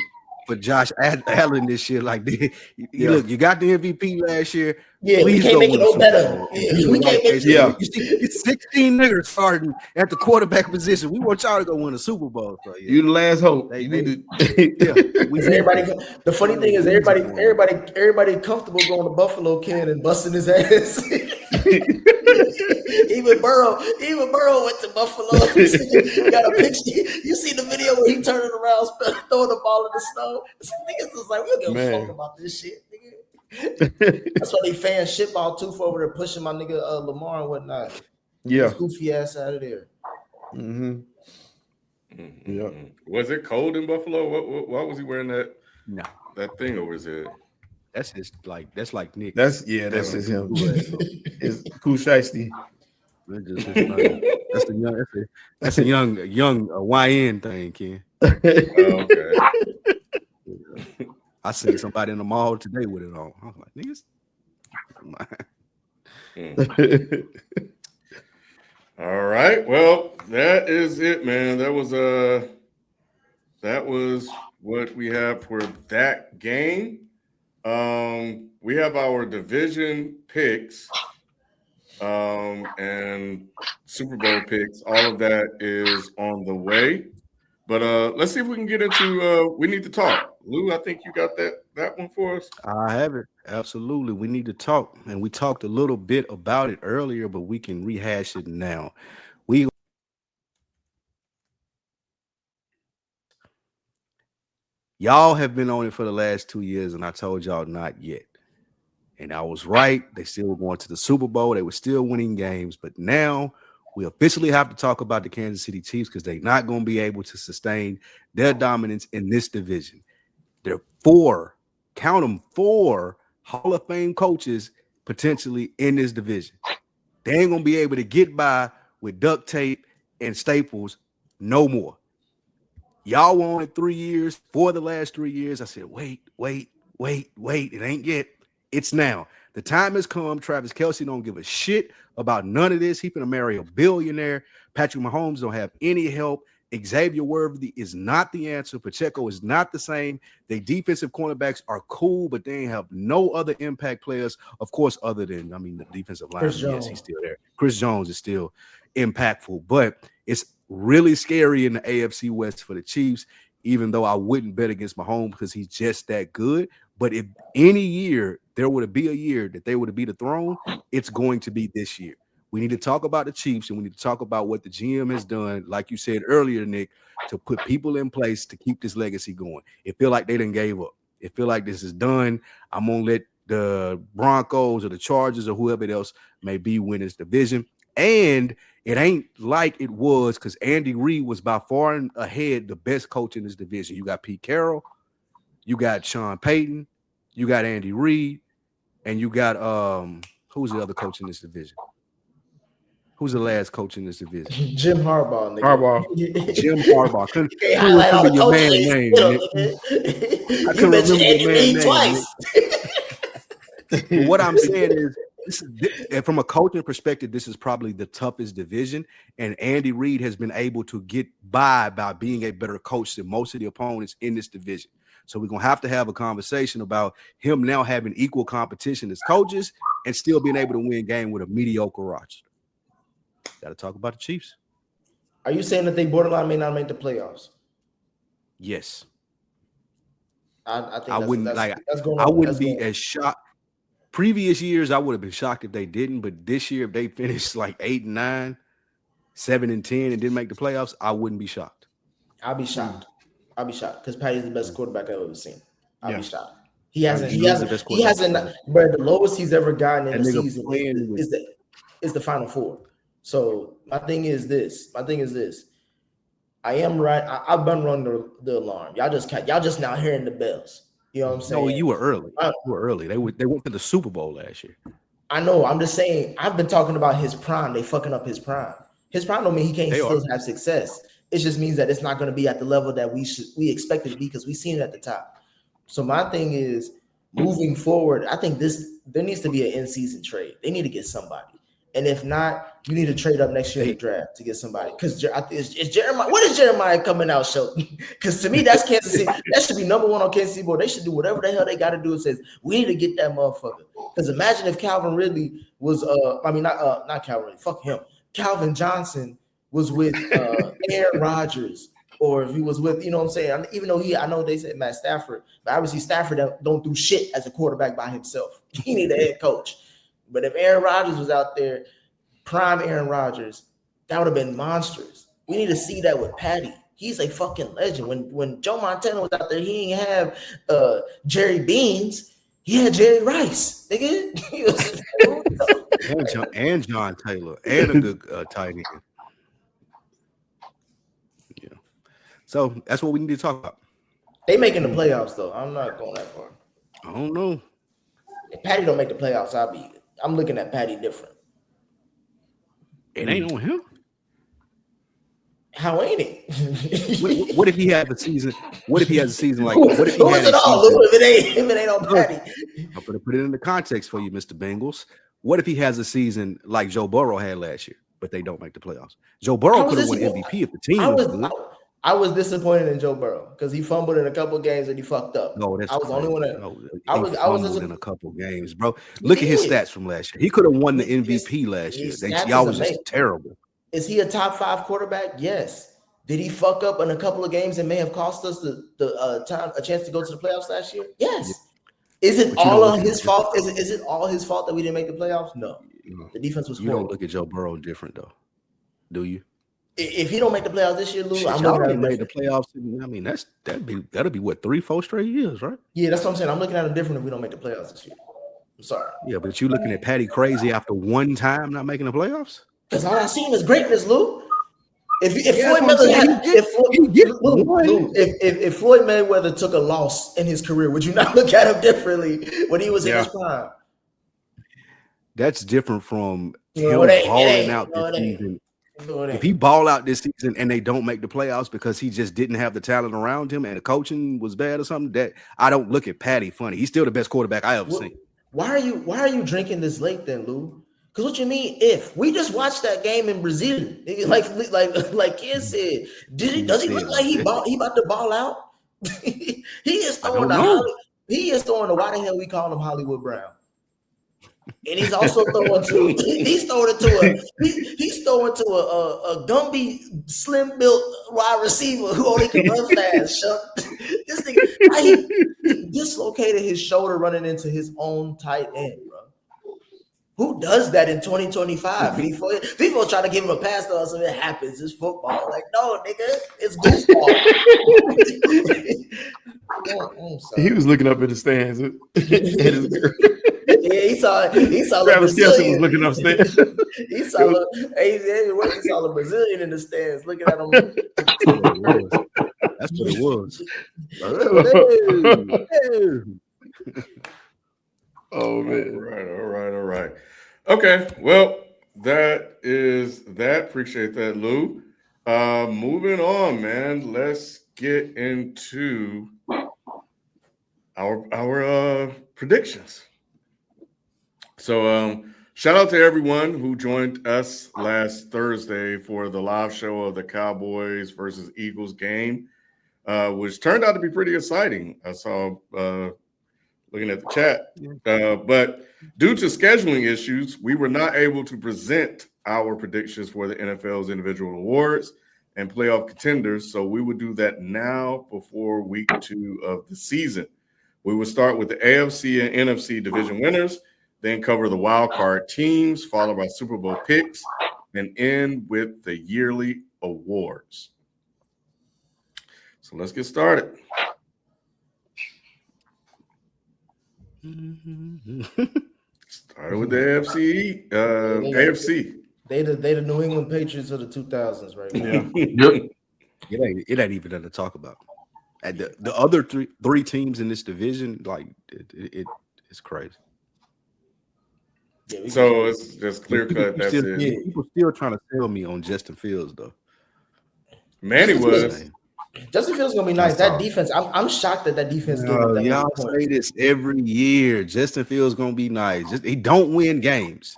for Josh Allen this year. Like, look, you got the MVP last year. Yeah, we can't make it no better. We can't make it. Yeah, you see, 16 niggas starting at the quarterback position. We want y'all to go win a Super Bowl. So, yeah. You the last hope. Everybody. The funny thing is, everybody comfortable going to Buffalo, Ken, and busting his ass. Even Burrow went to Buffalo. Got a picture. You see the video where he turning around, throwing the ball in the snow. Niggas was like, we don't give a fuck about this shit, nigga. That's why they fan shit ball too for over there pushing my nigga Lamar and whatnot. Yeah, his goofy ass out of there. Mm-hmm. Yeah. Was it cold in Buffalo? Why was he wearing that? No, that thing over his head. That's like Nick. That's just him. It's cool shiesty. That's a young YN thing, Ken. Okay. I seen somebody in the mall today with it on. I was like, niggas. All right. Well, that is it, man. That was what we have for that game. We have our division picks and Super Bowl picks. All of that is on the way. But let's see if we can get into we need to talk. Lou, I think you got that one for us. I have it. Absolutely. We need to talk. And we talked a little bit about it earlier, but we can rehash it now. Y'all have been on it for the last 2 years, and I told y'all not yet. And I was right. They still were going to the Super Bowl. They were still winning games. But now we officially have to talk about the Kansas City Chiefs because they're not going to be able to sustain their dominance in this division. There are 4 Hall of Fame coaches potentially in this division. They ain't going to be able to get by with duct tape and staples no more. Y'all wanted 3 years. For the last 3 years, I said, wait. It ain't yet. It's now. The time has come. Travis Kelce don't give a shit about none of this. He finna marry a billionaire. Patrick Mahomes don't have any help. Xavier Worthy is not the answer. Pacheco is not the same. They defensive cornerbacks are cool, but they have no other impact players, of course, other than, the defensive line. Yes, he's still there. Chris Jones is still impactful, but it's really scary in the AFC West for the Chiefs, even though I wouldn't bet against Mahomes because he's just that good. But if any year there would be a year that they would be the throne, it's going to be this year. We need to talk about the Chiefs, and we need to talk about what the GM has done, like you said earlier, Nick, to put people in place to keep this legacy going. It feel like they didn't gave up. It feel like this is done. I'm going to let the Broncos or the Chargers or whoever else may be win this division. And it ain't like it was because Andy Reid was by far and ahead the best coach in this division. You got Pete Carroll, you got Sean Payton, you got Andy Reid, and you got who's the other coach in this division? Who's the last coach in this division? Jim Harbaugh. Jim Harbaugh. Couldn't remember your man's name. I couldn't remember your man's name. But what I'm saying is, from a coaching perspective, this is probably the toughest division, and Andy Reid has been able to get by being a better coach than most of the opponents in this division. So we're going to have a conversation about him now having equal competition as coaches and still being able to win game with a mediocre roster. Got to talk about the Chiefs. Are you saying that they borderline may not make the playoffs? Yes. I think I wouldn't be as shocked. Previous years, I would have been shocked if they didn't, but this year, if they finished like 8-9, 7-10, and didn't make the playoffs, I wouldn't be shocked. I'll be shocked because Patty's the best quarterback I've ever seen. I'll be shocked. He hasn't. But the lowest he's ever gotten in the season is the Final Four. So my thing is this. I am right. I've been running the alarm. Y'all just now hearing the bells. You know what I'm saying? No, you were early. You were early. They went to the Super Bowl last year. I know. I'm just saying. I've been talking about his prime. They fucking up his prime. His prime don't mean he can't still have success. It just means that it's not going to be at the level that we expect it to be because we've seen it at the top. So my thing is moving forward. I think there needs to be an in-season trade. They need to get somebody. And if not, you need to trade up next year in the draft to get somebody. Because it's Jeremiah. What is Jeremiah coming out, Shelton? Because to me, that's Kansas City. That should be number one on Kansas City board. They should do whatever the hell they got to do. It says we need to get that motherfucker. Because imagine if Calvin Ridley was not Calvin Ridley. Fuck him. Calvin Johnson was with Aaron Rodgers, or if he was with, you know what I'm saying? Even though I know they said Matt Stafford, but obviously Stafford don't do shit as a quarterback by himself. He need a head coach. But if Aaron Rodgers was out there, prime Aaron Rodgers, that would have been monstrous. We need to see that with Patty. He's a fucking legend. When Joe Montana was out there, he didn't have Jerry Beans. He had Jerry Rice. Nigga. and John Taylor and a good tight end. Yeah. So that's what we need to talk about. They making the playoffs though. I'm not going that far. I don't know. If Patty don't make the playoffs, I'm looking at Patty different. It ain't on him. How ain't it? What if he had a season? What if he has a season like? What if he had it all? If it ain't on Patty. I'm gonna put it in the context for you, Mr. Bengals. What if he has a season like Joe Burrow had last year, but they don't make the playoffs? Joe Burrow could have won MVP if the team was good. I was disappointed in Joe Burrow because he fumbled in a couple of games and he fucked up. No, that's I was the only one that I was in a couple of games, bro. Look at his stats from last year. He could have won the MVP last year. Y'all was just terrible. Is he a top 5 quarterback? Yes. Did he fuck up in a couple of games and may have cost us a chance to go to the playoffs last year? Yes. Yeah. Is it all his fault? Is it all his fault that we didn't make the playoffs? No. The defense was horrible. You don't look at Joe Burrow different though, do you? If he don't make the playoffs this year, Lou, I'm looking at him made the playoffs. I mean, that'll be what 3-4 straight years, right? Yeah, that's what I'm saying. I'm looking at him different if we don't make the playoffs this year. I'm sorry. Yeah, but you looking at Patty crazy after one time not making the playoffs? Because all I seen is greatness, Lou. If Floyd Mayweather took a loss in his career, would you not look at him differently when he was in his prime? That's different from him balling out this season. If he ball out this season and they don't make the playoffs because he just didn't have the talent around him and the coaching was bad or something, that I don't look at Patty funny. He's still the best quarterback I ever seen. Why are you drinking this late then, Lou? Because what you mean if we just watched that game in Brazil, like Ken said, does he look like he about to ball out? He is throwing the why the hell we call him Hollywood Brown. And he's also throwing to a Gumby slim built wide receiver who only can run fast. This nigga, he dislocated his shoulder running into his own tight end, bro. Who does that in 2025? People try to give him a pass to us and it happens. It's football. Like, no, nigga, it's goofball. He was looking up in the stands. Yeah, he saw Travis Kelce was looking upstairs. He saw a Brazilian in the stands looking at him. That's what it was. Oh man. All right. Okay. Well, that is that. Appreciate that, Lou. Moving on, man. Let's get into our predictions. So shout out to everyone who joined us last Thursday for the live show of the Cowboys versus Eagles game, which turned out to be pretty exciting. I saw looking at the chat. But due to scheduling issues, we were not able to present our predictions for the NFL's individual awards and playoff contenders. So we would do that now before week 2 of the season. We will start with the AFC and NFC division winners, then cover the wild card teams, followed by Super Bowl picks, and end with the yearly awards. So let's get started. Started with the AFC. They the New England Patriots of the 2000s, right? Yeah. It ain't even nothing to talk about. And the other three teams in this division, like it's crazy. Yeah, so it's just clear cut. That's it. People still trying to sell me on Justin Fields though. Manny was. Justin Fields gonna be nice. That defense, I'm shocked that defense gave up that y'all say this every year. Justin Fields gonna be nice. He don't win games.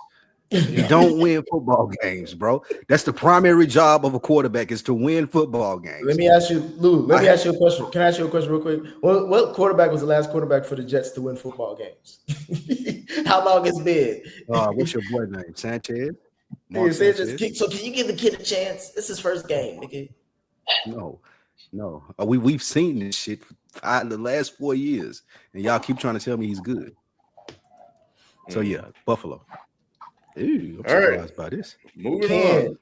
He don't win football games, bro. That's the primary job of a quarterback is to win football games. Let me ask you, Lou. Let me ask you a question. Can I ask you a question real quick? What quarterback was the last quarterback for the Jets to win football games? How long it's been? What's your boy name? Sanchez? Sanchez? So can you give the kid a chance? This is his first game, nigga. No. We've seen this shit for the last 4 years, and y'all keep trying to tell me he's good. So yeah, Buffalo. Ooh, I'm surprised by this. Moving on.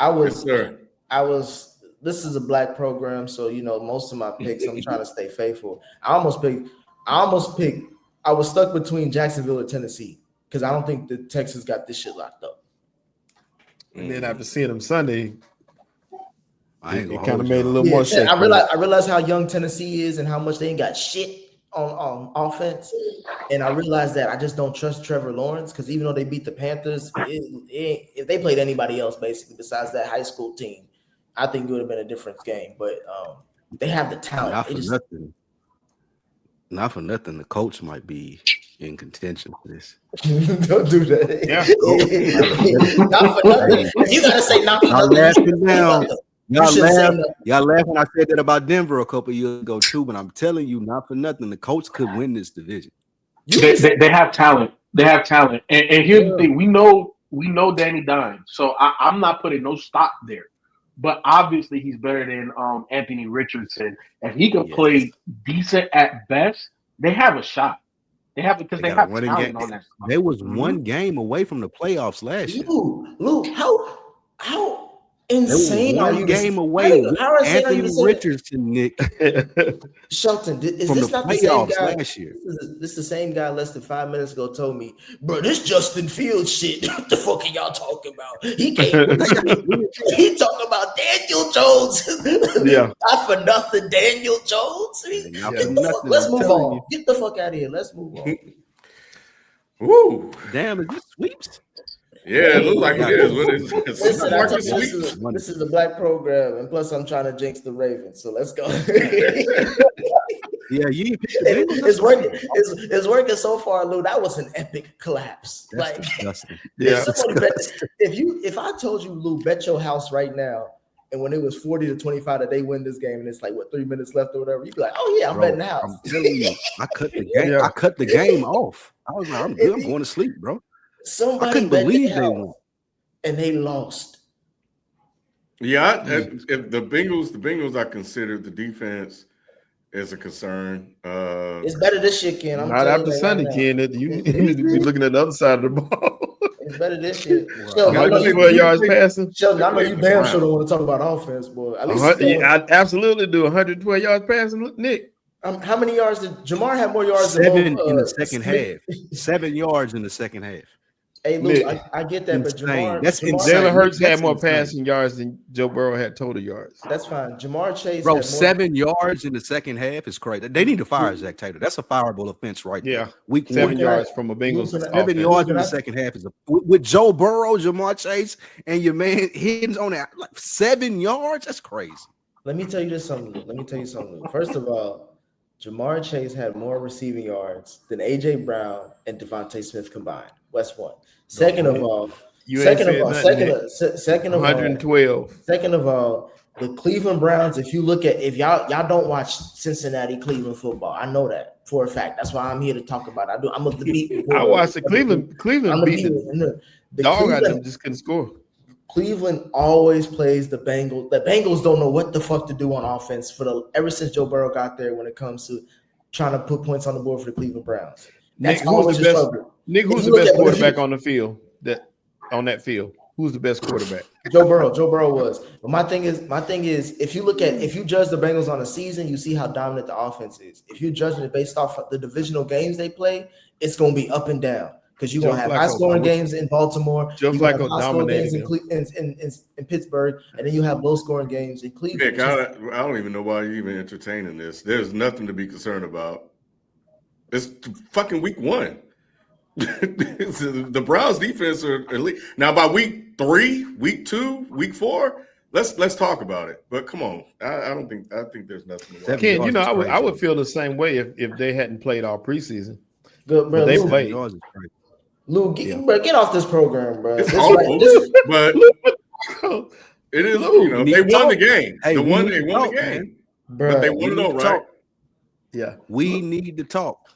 I was. This is a black program, so you know most of my picks. I'm trying to stay faithful. I was stuck between Jacksonville and Tennessee because I don't think the Texans got this shit locked up. And then after seeing them Sunday, it kind of made a little more sense. I realized how young Tennessee is and how much they ain't got shit on offense, and I realized that I just don't trust Trevor Lawrence because even though they beat the Panthers, if they played anybody else basically besides that high school team, I think it would have been a different game. But they have the talent. Not for nothing, the coach might be in contention for this. Don't do that. Yeah. Not for nothing. You gotta say not for nothing. Y'all laugh when I said that about Denver a couple years ago too, but I'm telling you, not for nothing, the Colts could win this division. They have talent. They have talent. And here's the thing: we know Danny Dimes, so I'm not putting no stock there. But obviously, he's better than Anthony Richardson. If he can play decent at best, they have a shot. They have because they have talent on that. They was one game away from the playoffs last year. Lou, how insane are you? Game away. How Anthony Richardson, Nick. Shelton, is from this the not the same guy? Last year. This is the same guy less than 5 minutes ago told me, bro, this Justin Fields shit. What the fuck are y'all talking about? He can't. He talking about Daniel Jones. Yeah. Not for nothing, Daniel Jones. Let's move on. Get the fuck out of here. Let's move on. Woo. Damn, is this sweeps? Yeah, it looks like it is. What is this? Listen, this is the black program, and plus I'm trying to jinx the Ravens. So let's go. Yeah, you it's working. It's working so far, Lou. That was an epic collapse. That's like, disgusting. Yeah. If I told you, Lou, bet your house right now, and when it was 40-25 that they win this game, and it's like 3 minutes left or whatever, you'd be like, "Oh yeah, I'm betting the house." I'm telling you, I cut the game. I cut the game off. I was like, I'm good. I'm going to sleep, bro. Somebody I couldn't believe they won, and they lost. Yeah, if the Bengals, I consider the defense is a concern. It's better this year, Ken. Not after Sunday, Ken. You need to be looking at the other side of the ball. It's better this year. Sheldon, 112 yards passing. Sheldon, I know you damn sure don't want to talk about offense, boy. At least I absolutely do. 112 yards passing, Nick. How many yards did Jamar have? More yards than both, in the second half. 7 yards in the second half. Hey, Luke, I get that, but Jamar, Jalen Hurts had more passing yards than Joe Burrow had total yards. That's fine. Jamar Chase, bro, 7 yards in the second half is crazy. They need to fire Zach Taylor. That's a fireable offense, right there. Yeah, Week 7 yards from a Bengals. 7 yards in the second half is with Joe Burrow, Jamar Chase, and your man Higgins on that. Like 7 yards, that's crazy. Let me tell you something. First of all, Jamar Chase had more receiving yards than AJ Brown and Devontae Smith combined. West one. Second of all, 112. Second of all, the Cleveland Browns. If y'all don't watch Cincinnati Cleveland football, I know that for a fact. That's why I'm here to talk about it. I'm of the beat. I watched the Cleveland beat the dog out them, just couldn't score. Cleveland always plays the Bengals. The Bengals don't know what the fuck to do on offense ever since Joe Burrow got there when it comes to trying to put points on the board for the Cleveland Browns. Nick, who's the best quarterback on the field? On that field, who's the best quarterback? Joe Burrow. Joe Burrow was. But my thing is, if you judge the Bengals on a season, you see how dominant the offense is. If you're judging it based off of the divisional games they play, it's going to be up and down. because you're gonna have high scoring games in Baltimore. Joe Flacco dominated in Pittsburgh, and then you have low scoring games in Cleveland. Nick, I don't even know why you're even entertaining this. There's nothing to be concerned about. It's fucking week 1. The Browns defense are elite. Now by week 3, week 2, week 4, let's talk about it. But come on, I think there's nothing. Ken, you know, I would feel the same way if they hadn't played all preseason. Good, bro. But they played. Lou, get off this program, bro. It's awful, but it is. You know, they won the game. Hey, they won the game, but they won it all right. Yeah, we need to talk.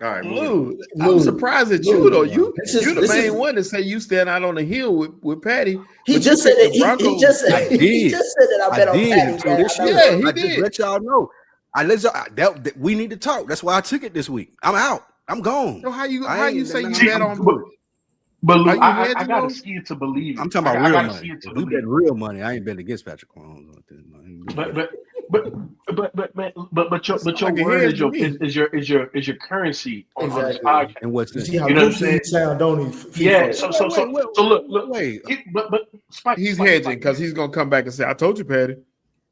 All right, Lou, I'm surprised at you though. You're the main one to say you stand out on the hill with Patty. He just said that. He just said that I bet on Patty. Yeah, he did. Just let y'all know. We need to talk. That's why I took it this week. I'm out. I'm gone. So how you say you bet on? But Lou, I gotta see it to believe it. I'm talking about real money. We bet real money. I ain't betting against Patrick Mahomes. But your word is your currency on this podcast. And what's this? You know what I'm saying? Sound, don't he? Yeah. So look. Wait. But Spike, he's hedging because he's gonna come back and say, "I told you, Patty."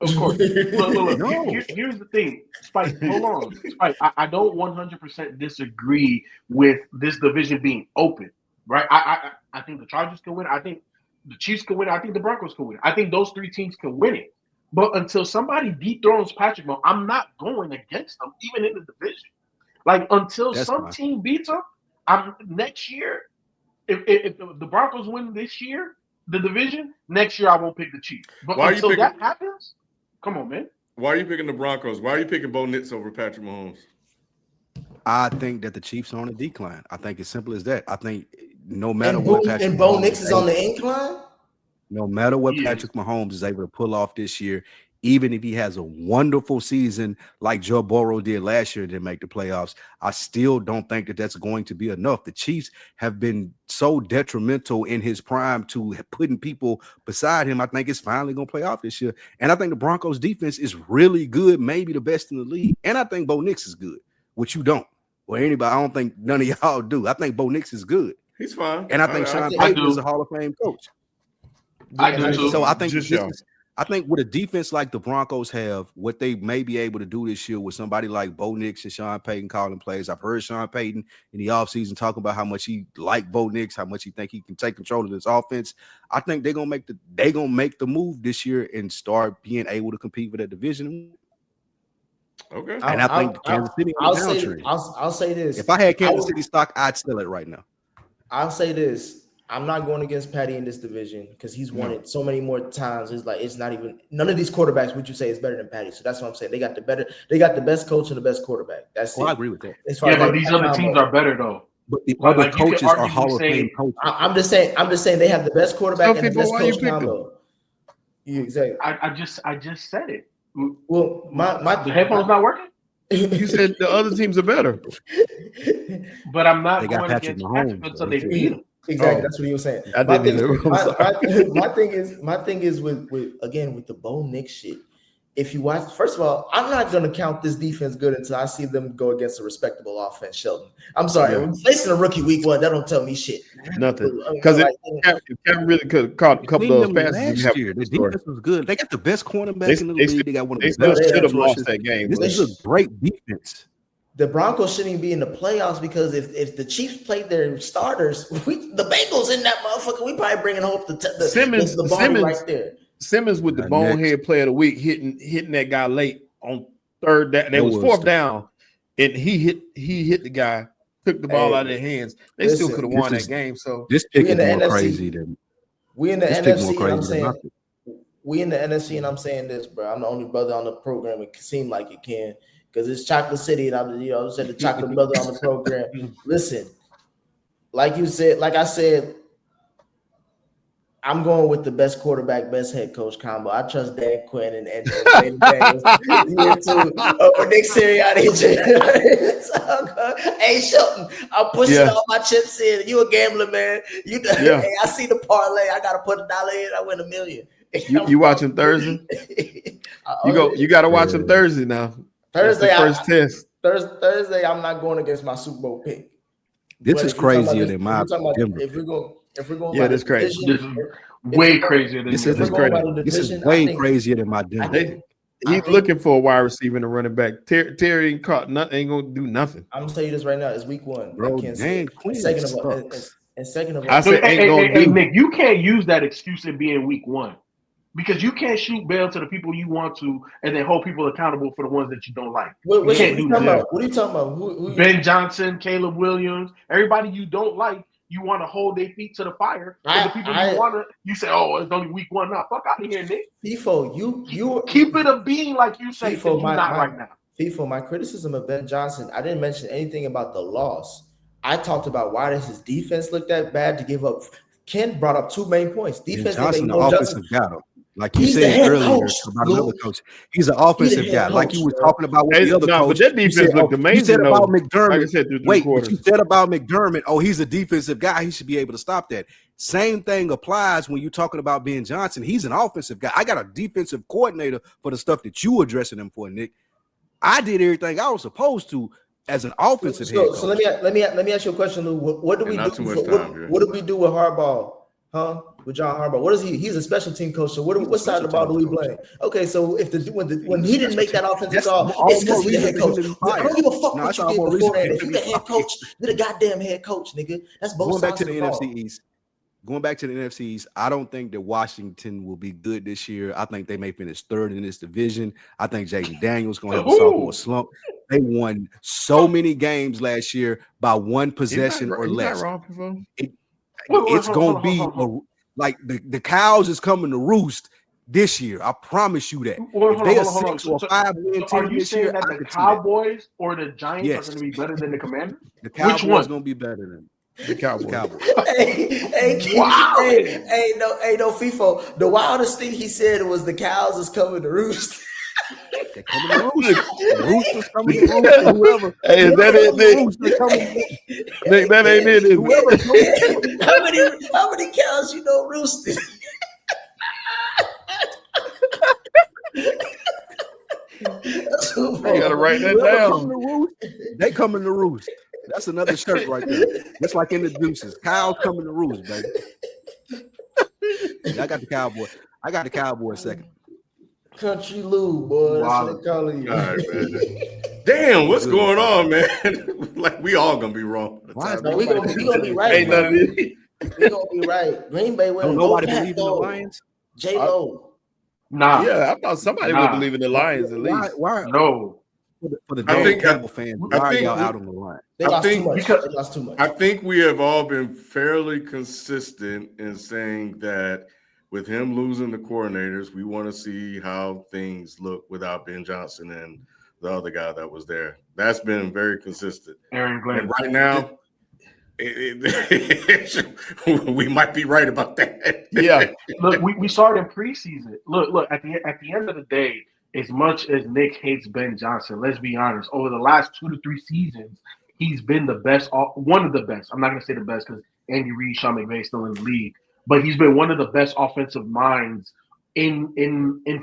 Of course. Look. No. Here's the thing, Spike. Hold on, Spike. I don't 100% disagree with this division being open. Right? I think the Chargers can win. I think the Chiefs can win. I think the Broncos can win. I think those 3 teams can win it. But until somebody dethrones Patrick Mahomes, I'm not going against them, even in the division. Like until team beats them, next year. If the Broncos win this year, the division, next year I won't pick the Chiefs. But until that happens, come on, man. Why are you picking the Broncos? Why are you picking Bo Nix over Patrick Mahomes? I think that the Chiefs are on a decline. I think it's simple as that. I think no matter what Patrick and Bo Nix is on the incline. No matter what Patrick Mahomes is able to pull off this year, even if he has a wonderful season like Joe Burrow did last year to make the playoffs, I still don't think that that's going to be enough. The Chiefs have been so detrimental in his prime to putting people beside him. I think it's finally going to play off this year. And I think the Broncos defense is really good, maybe the best in the league. And I think Bo Nix is good, which you don't. Or anybody, I don't think none of y'all do. I think Bo Nix is good. He's fine. And I think Sean Payton is a Hall of Fame coach. I do too. So I think I think with a defense like the Broncos have, what they may be able to do this year with somebody like Bo Nix and Sean Payton calling plays. I've heard Sean Payton in the offseason talking about how much he liked Bo Nix, how much he think he can take control of this offense. I think they're gonna make the move this year and start being able to compete for that division. Okay. And I think Kansas City I'll say this. If I had Kansas City stock, I'd sell it right now. I'll say this. I'm not going against Patty in this division because he's won it so many more times. It's like it's not even none of these quarterbacks would you say is better than Patty. So that's what I'm saying. They got the best coach and the best quarterback. That's I agree with that. But these other teams are better though. But the other coaches are Hall of Fame coaches. I'm just saying they have the best quarterback and the best coach combo. Exactly. I just said it. Well, the headphones not working? You said the other teams are better. But I'm not going against Patrick until they beat him. Exactly, that's what he was saying. My thing is with the Bo Nix shit. If you watch, first of all, I'm not going to count this defense good until I see them go against a respectable offense. Shelton, I'm sorry, facing a rookie week 1, that don't tell me shit. Nothing, because Kevin really could have caught a couple of passes. Last year, the defense was good. They got the best cornerback in the league. They got one of the best. They should have lost that game. This is a great defense. The Broncos shouldn't even be in the playoffs because if the Chiefs played their starters, the Bengals in that motherfucker, we probably bringing home the ball right there. Simmons with the bonehead player of the week hitting that guy late on third down. It was fourth down, and he hit the guy, took the ball out of their hands. They still could have won that game. So this pick is more crazy than we in the NFC. And I'm saying we in the NFC, and I'm saying this, bro. I'm the only brother on the program. It seemed like it can. Because it's Chocolate City, and I said the chocolate brother on the program. Listen, like I said, I'm going with the best quarterback, best head coach combo. I trust Dan Quinn and Daniels over Nick Sirianni. Hey, Shelton, I'm pushing all my chips in. You a gambler, man. Hey, I see the parlay. I got to put $1 in. I win $1 million. You watching Thursday? You got to watch him Thursday now. Thursday, first test. Thursday, I'm not going against my Super Bowl pick. This is crazier than my Denver. If we're going Yeah, by this the division, crazy. This is way crazier than This your is if we're division. going by the This is division, way crazier than my Denver. He's looking for a wide receiver and a running back. Terry ain't caught nothing. Ain't gonna do nothing. I'm gonna tell you this right now. It's week 1. Bro, I can't Dan say. Quinn Second of all, I said ain't gonna do. Nick, you can't use that excuse in being week 1 because you can't shoot bail to the people you want to and then hold people accountable for the ones that you don't like. What are you talking that. What are you talking about? Who Ben Johnson, Caleb Williams, everybody you don't like, you want to hold their feet to the fire. But the people you want to, you say, oh, it's only week 1 now. Fuck out of here, Nick. FIFO, you keep it a being like you say. FIFO, right now. FIFO, my criticism of Ben Johnson, I didn't mention anything about the loss. I talked about why does his defense look that bad to give up. Ken brought up 2 main points. Defense, Johnson, the offensive guy, though. Like you said earlier about another coach, he's an offensive guy. Like you were talking about with the other coach. But that defense looked amazing. You said about McDermott. Like I said, but you said about McDermott. Oh, he's a defensive guy. He should be able to stop that. Same thing applies when you're talking about Ben Johnson. He's an offensive guy. I got a defensive coordinator for the stuff that you addressing him for, Nick. I did everything I was supposed to as an offensive head coach. So let me ask you a question, Lou. What do we do? What do we do with Harbaugh? Huh? With John Harbaugh, what is he? He's a special team coach. So what side of the ball do we blame? Okay, so if when he didn't make that offensive call, it's because he's the head coach. I don't give a fuck what you did beforehand. If you're the head coach, you're the goddamn head coach, nigga. That's both sides of the ball. Going back to the NFC East, I don't think that Washington will be good this year. I think they may finish 3rd in this division. I think Jaden Daniels going to have a sophomore slump. They won so many games last year by 1 possession or less. It's going to be like the cows is coming to roost this year. I promise you that. If they are 6 or 5 win team this year, that the Cowboys or the Giants are going to be better than the Commanders? The Cowboys are going to be better than the Cowboys. Hey, no, FIFO. The wildest thing he said was the cows is coming to roost. They're coming to roost. Roosters coming to roost. Whoever. Hey, is that it, Nick? That ain't it. How many cows you know roosted? You gotta write that down. They coming to roost. That's another shirt right there. It's like in the juices. Cows coming to roost, baby. I got the Cowboy. I got the Cowboy second. Country Lou, boy. Wow. That's what they call you. All right, man. Damn, what's going on, man? Like we all gonna be wrong. We gonna be right. We gonna be right. Green Bay winning. Nobody believe in the Lions. J-Lo. Nah. Yeah, I thought somebody would believe in the Lions at least. Why? No. For the Dan Campbell fans, why are y'all out on the line? They lost too much. I think we have all been fairly consistent in saying that with him losing the coordinators, we want to see how things look without Ben Johnson and the other guy that was there. That's been very consistent. Aaron Glenn. And right now, we might be right about that. Yeah. Look, we saw it in preseason. Look, at the end of the day, as much as Nick hates Ben Johnson, let's be honest, over the last 2 to 3 seasons, he's been the best, one of the best. I'm not going to say the best because Andy Reid, Sean McVay still in the league, but he's been one of the best offensive minds in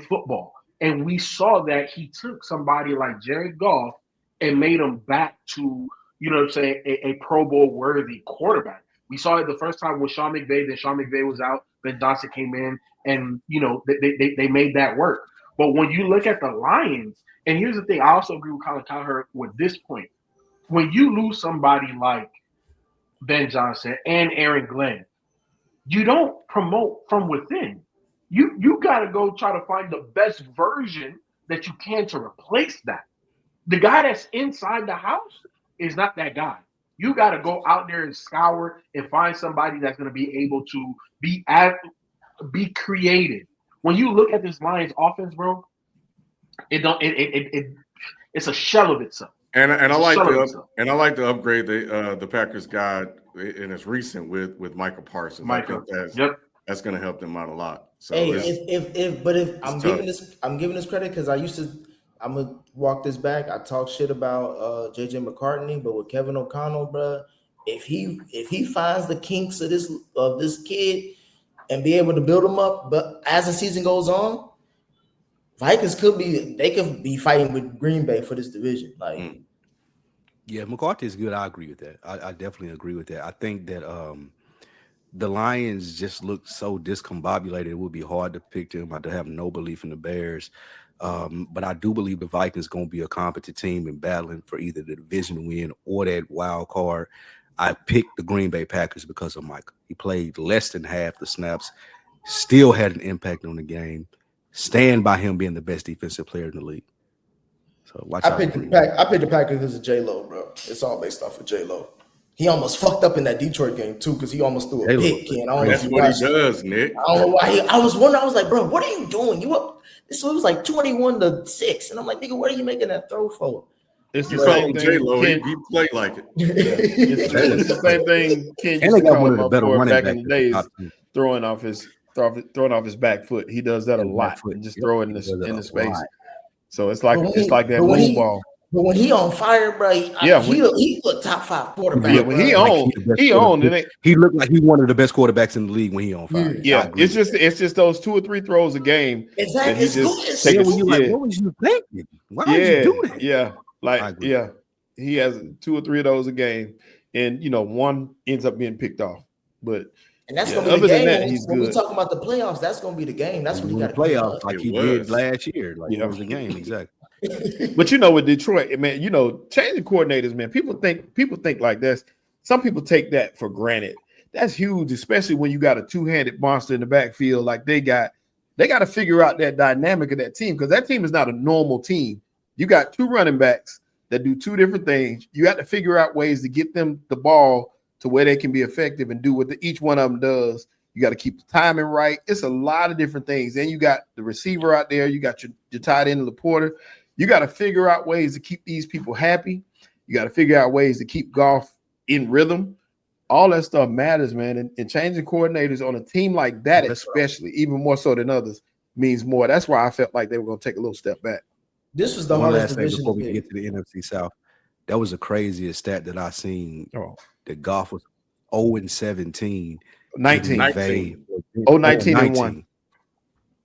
football. And we saw that he took somebody like Jared Goff and made him back to, you know what I'm saying, a Pro Bowl worthy quarterback. We saw it the first time with Sean McVay. Then Sean McVay was out. Ben Johnson came in, and you know they made that work. But when you look at the Lions, and here's the thing, I also agree with Colin Cowherd with this point. When you lose somebody like Ben Johnson and Aaron Glenn, you don't promote from within. You got to go try to find the best version that you can to replace that. The guy that's inside the house is not that guy. You got to go out there and scour and find somebody that's going to be able to be creative. When you look at this Lions offense, bro, it's a shell of itself. And I like to upgrade the Packers guy, and it's recent with Michael Parsons. I think that's going to help them out a lot. So if I'm giving this credit because I'm gonna walk this back. I talk shit about JJ McCartney, but with Kevin O'Connell, bro, if he finds the kinks of this kid and be able to build him up, but as the season goes on, Vikings could be fighting with Green Bay for this division. Like Yeah, McCarthy is good. I agree with that. I definitely agree with that. I think that the Lions just look so discombobulated. It would be hard to pick them. I have no belief in the Bears. But I do believe the Vikings going to be a competent team in battling for either the division win or that wild card. I picked the Green Bay Packers because of Michael. He played less than half the snaps, still had an impact on the game. Stand by him being the best defensive player in the league. So watch out. I picked the Packers because of J-Lo, bro. It's all based off of J-Lo. He almost fucked up in that Detroit game too because he almost threw a pick. That's what he does, Nick. I don't know why. I was wondering. I was like, bro, what are you doing? You up? This was like 21-6, and I'm like, nigga, what are you making that throw for? It's the same thing. J-Lo, he played like it. It's the same thing. Ken used to call him up for back in the days, throwing off his back foot. He does that a lot and just throw it in the space. So it's like that moon ball. But when he on fire, bro, he looked top 5 quarterback. Yeah, when he on, he looked like he one of the best quarterbacks in the league when he on fire. Yeah, it's just those 2 or 3 throws a game. Exactly. What was you thinking? Why would you do that? Yeah, he has 2 or 3 of those a game, and one ends up being picked off. But and that's gonna be the game. When we talk about the playoffs, that's gonna be the game. That's when you got to playoffs like he did last year. Like it was the game, exactly. But with Detroit, man, changing coordinators, man, people think like this. Some people take that for granted. That's huge, especially when you got a two-handed monster in the backfield. Like they got to figure out that dynamic of that team, because that team is not a normal team. You got 2 running backs that do 2 different things. You got to figure out ways to get them the ball to where they can be effective and do what each one of them does. You got to keep the timing right. It's a lot of different things. Then you got the receiver out there. You got your tight end, Laporta. You got to figure out ways to keep these people happy. You got to figure out ways to keep golf in rhythm. All that stuff matters, man. And changing coordinators on a team like that, especially, even more so than others, means more. That's why I felt like they were going to take a little step back. This was the hardest division before we get to the NFC South. That was the craziest stat that I seen. That golf was 0-17. 19 and 1.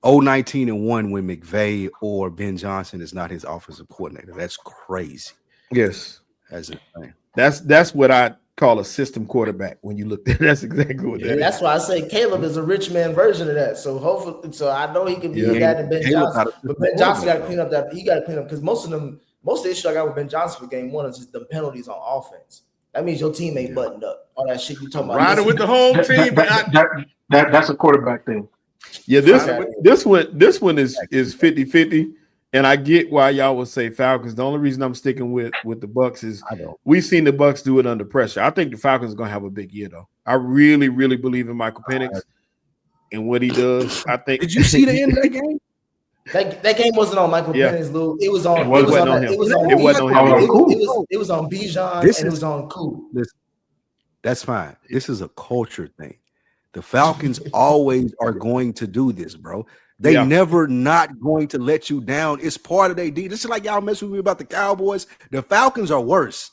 0-19-1 when McVay or Ben Johnson is not his offensive coordinator. That's crazy. Yes. That's insane. That's what I call a system quarterback. When you look at that's exactly what that is. That's why I say Caleb is a rich man version of that. So hopefully, I know he can be that in Ben Johnson. But Ben Johnson got to clean up that. He got to clean up because most of the issues I got with Ben Johnson for game 1 is just the penalties on offense. That means your team ain't buttoned up. All that shit you talking about. Riding with the whole team. That's a quarterback thing. Yeah, this one is 50-50, and I get why y'all would say Falcons. The only reason I'm sticking with the Bucks is we've seen the Bucks do it under pressure. I think the Falcons are gonna have a big year though. I really, really believe in Michael Penix and what he does. I think. Did you see the end of that game? That game wasn't on Michael Penix, Lou. It was on. It wasn't on him. It wasn't on him. It was on Bijan and it was on Koo. That's fine. This is a culture thing. The Falcons always are going to do this, bro. They never not going to let you down. It's part of their deal. This is like y'all messing with me about the Cowboys. The Falcons are worse.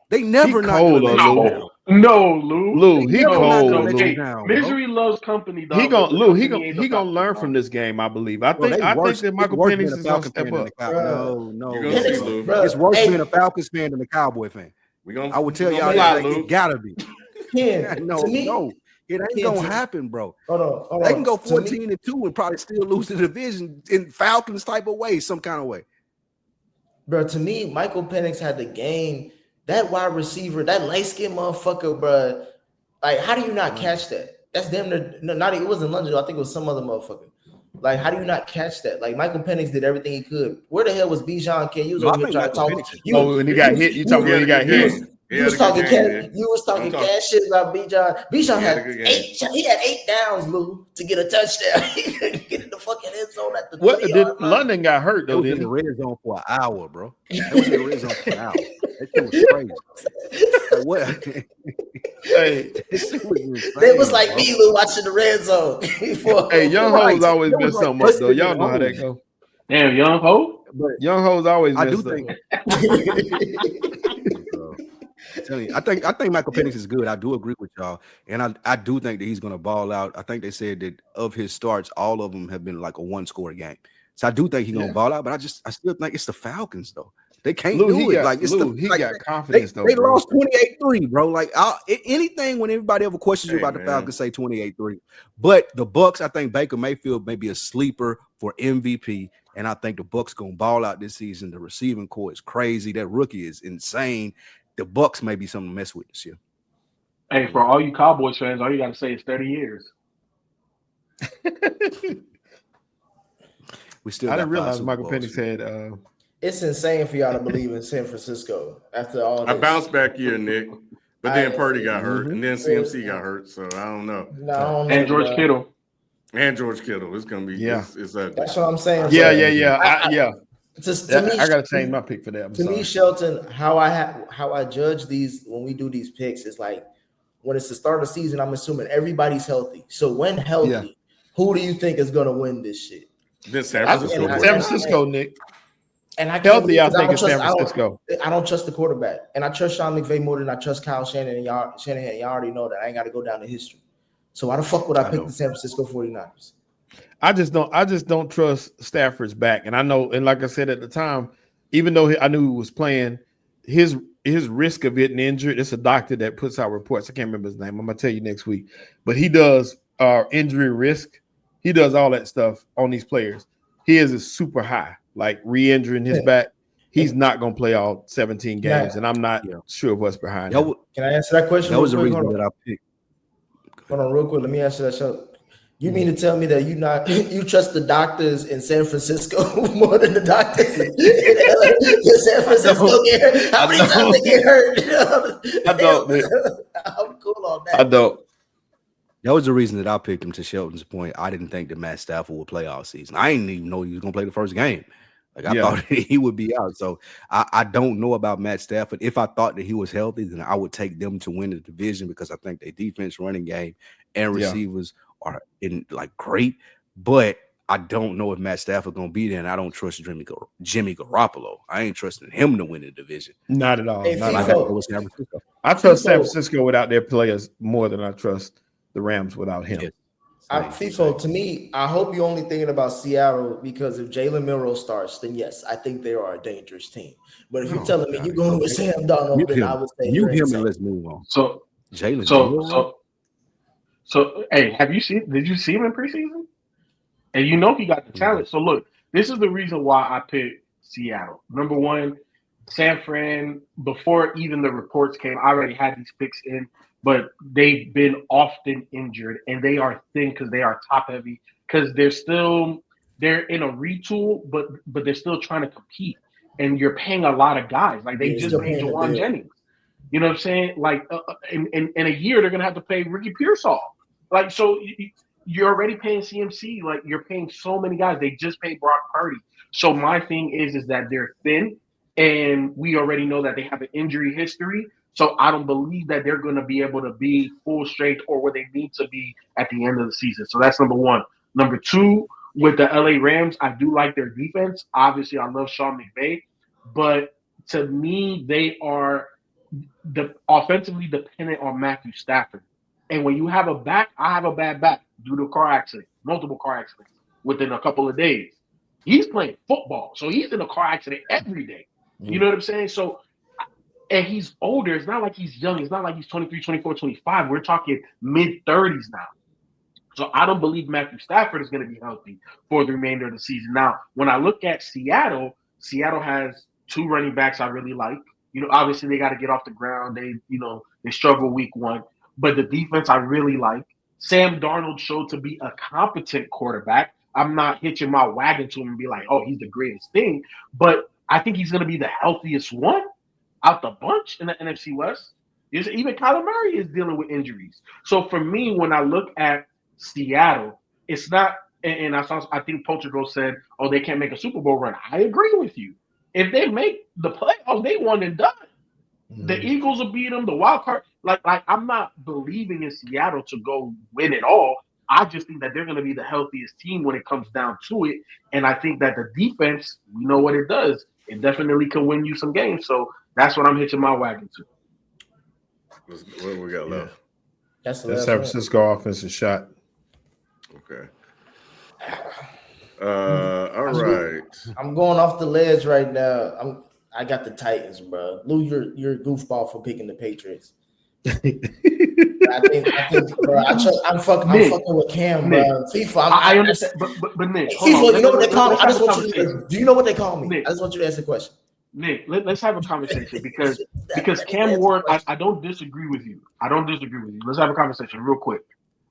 They never not going to let you down. No, Lou. Lou, he cold. Misery loves company. Dog. He gonna learn from this game. I believe. I think that Michael Penix is gonna step up. No. It's worse being a Falcons fan than a Cowboy fan. I would tell y'all that it gotta be. No. It ain't gonna happen, bro. Hold on. They can go 14-2 and probably still lose the division in Falcons type of way, some kind of way. Bro, to me, Michael Penix had the game. That wide receiver, that light-skinned motherfucker, bro. Like, how do you not catch that? That's damn near it wasn't London. I think it was some other motherfucker. Like, how do you not catch that? Like, Michael Penix did everything he could. Where the hell was Bijan Ken? You was over here trying to talk. When he got hit, you talking when he got hit. You was talking cash shit about Bijan. Bijan had 8. He had 8 downs, Lou, to get a touchdown. He couldn't get in the fucking end zone at the. What did London got hurt though? It was in the red zone for an hour, bro. It was in the red zone for an hour. That shit was crazy. Like, what? Hey, they was like me, Lou, watching the red zone. Hey, young hoes always mess something up though. Y'all know how that go. Damn, young ho. But young hoes always mess up. I think Michael Penix is good. I do agree with y'all, and I do think that he's going to ball out. I think they said that of his starts, all of them have been like a 1-score game. So I do think he's going to ball out, but I still think it's the Falcons though. They can't Lou, do it. Like it's he got confidence though. They bro. lost 28-3, bro. Like anything when everybody ever questions you about the man. Falcons, say 28-3. But the Bucks, I think Baker Mayfield may be a sleeper for MVP, and I think the Bucks gonna ball out this season. The receiving core is crazy. That rookie is insane. The Bucks may be something to mess with this year. Hey, for all you Cowboys fans, all you got to say is 30 years. We still. I didn't realize Michael Penix had. It's insane for y'all to believe in San Francisco after all this. I bounced back here, Nick, but then Purdy got hurt, and then CMC got hurt, so I don't know. No, I don't know. And George Kittle. And George Kittle. It's gonna be it's ugly. That's what I'm saying. Yeah. To me, I gotta change my pick for that. Me, Shelton, how I judge these when we do these picks is like when it's the start of the season, I'm assuming everybody's healthy. So when healthy, who do you think is gonna win this shit? Then San Francisco. San Francisco, Nick. And I healthy, I think it's San Francisco. I don't trust the quarterback, and I trust Sean McVay more than I trust Kyle Shanahan. Y'all already know that. I ain't got to go down the history. So why the fuck would I pick the San Francisco 49ers? I just don't trust Stafford's back. And I know, and like I said at the time, even though I knew he was playing, his risk of getting injured, it's a doctor that puts out reports. I can't remember his name. I'm gonna tell you next week. But he does injury risk. He does all that stuff on these players. His is super high, like re-injuring his back. He's not gonna play all 17 games, and I'm not sure what's behind him. Can I answer that question? That was the reason that I picked. Hold on, real quick. Let me answer that. Show. You mean to tell me that you trust the doctors in San Francisco more than the doctors in San Francisco get hurt? How many times they get hurt? I don't. I'm cool on that. I don't. That was the reason that I picked him. To Shelton's point, I didn't think that Matt Stafford would play all season. I didn't even know he was going to play the first game. Like I thought he would be out. So I don't know about Matt Stafford. If I thought that he was healthy, then I would take them to win the division because I think their defense, running game, and receivers are in like great. But I don't know if Matt Stafford going to be there, and I don't trust Jimmy Garoppolo. I ain't trusting him to win the division. Not at all. Hey, Not at all. I trust San Francisco without their players more than I trust the Rams without him. Yeah. FIFO, to me, I hope you're only thinking about Seattle because if Jalen Milroe starts, then yes, I think they are a dangerous team. But if you're telling me you're going with Sam Darnold, then I would say him and let's move on. So Jalen. So hey, did you see him in preseason? And you know he got the talent. So look, this is the reason why I picked Seattle. Number one, San Fran, before even the reports came, I already had these picks in. But they've been often injured, and they are thin because they are top heavy. Because they're in a retool, but they're still trying to compete. And you're paying a lot of guys. Like they just paid Jawan Jennings. You know what I'm saying? Like in a year they're gonna have to pay Ricky Pearsall. Like so, you're already paying CMC. Like you're paying so many guys. They just paid Brock Purdy. So my thing is that they're thin, and we already know that they have an injury history. So I don't believe that they're going to be able to be full strength or where they need to be at the end of the season. So that's number one. Number two, with the LA Rams, I do like their defense. Obviously, I love Sean McVay. But to me, they are offensively dependent on Matthew Stafford. And when you have a back, I have a bad back due to a car accident, multiple car accidents within a couple of days. He's playing football. So he's in a car accident every day. You know what I'm saying? So and he's older. It's not like he's young. It's not like he's 23, 24, 25. We're talking mid-30s now. So I don't believe Matthew Stafford is going to be healthy for the remainder of the season. Now, when I look at Seattle has two running backs I really like. You know, obviously they got to get off the ground. They struggle week one. But the defense I really like. Sam Darnold showed to be a competent quarterback. I'm not hitching my wagon to him and be like, oh, he's the greatest thing. But I think he's going to be the healthiest one out the bunch in the NFC West. Even Kyler Murray is dealing with injuries. So for me, when I look at Seattle, it's not, and I think Portugal said, oh, they can't make a Super Bowl run. I agree with you. If they make the playoffs, they won and done. The Eagles will beat them, the wild card. Like I'm not believing in Seattle to go win it all. I just think that they're going to be the healthiest team when it comes down to it. And I think that the defense, we know what it does. It definitely can win you some games. So that's what I'm hitching my wagon to. What we got left? That's the San Francisco offensive shot. Okay. All right. I'm going off the ledge right now. I got the Titans, bro. Lou, you're a goofball for picking the Patriots. I think, bro. I'm fucking with Cam, Nick, bro. FIFA. I understand, but Nick, FIFA. You know what they call me? I just want you to. Do you know what they call me? Nick, I just want you to answer the question. Nick, let's have a conversation because Cam Ward, I don't disagree with you. Let's have a conversation real quick.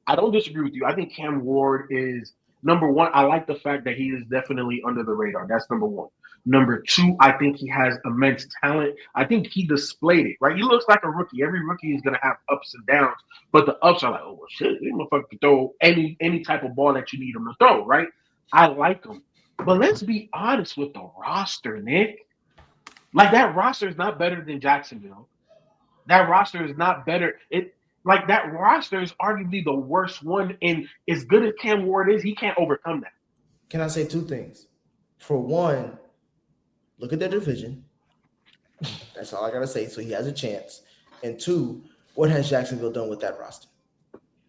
I don't disagree with you. I think Cam Ward is number one. I like the fact that he is definitely under the radar. That's number one. Number two, I think he has immense talent. I think he displayed it, right? He looks like a rookie. Every rookie is going to have ups and downs, but the ups are like, oh, well, shit, this motherfucker can throw any type of ball that you need him to throw, right? I like him. But let's be honest with the roster, Nick. Like, that roster is not better than Jacksonville. That roster is not better. That roster is arguably the worst one. And as good as Cam Ward is, he can't overcome that. Can I say two things? For one, look at their division. That's all I got to say. So he has a chance. And two, what has Jacksonville done with that roster?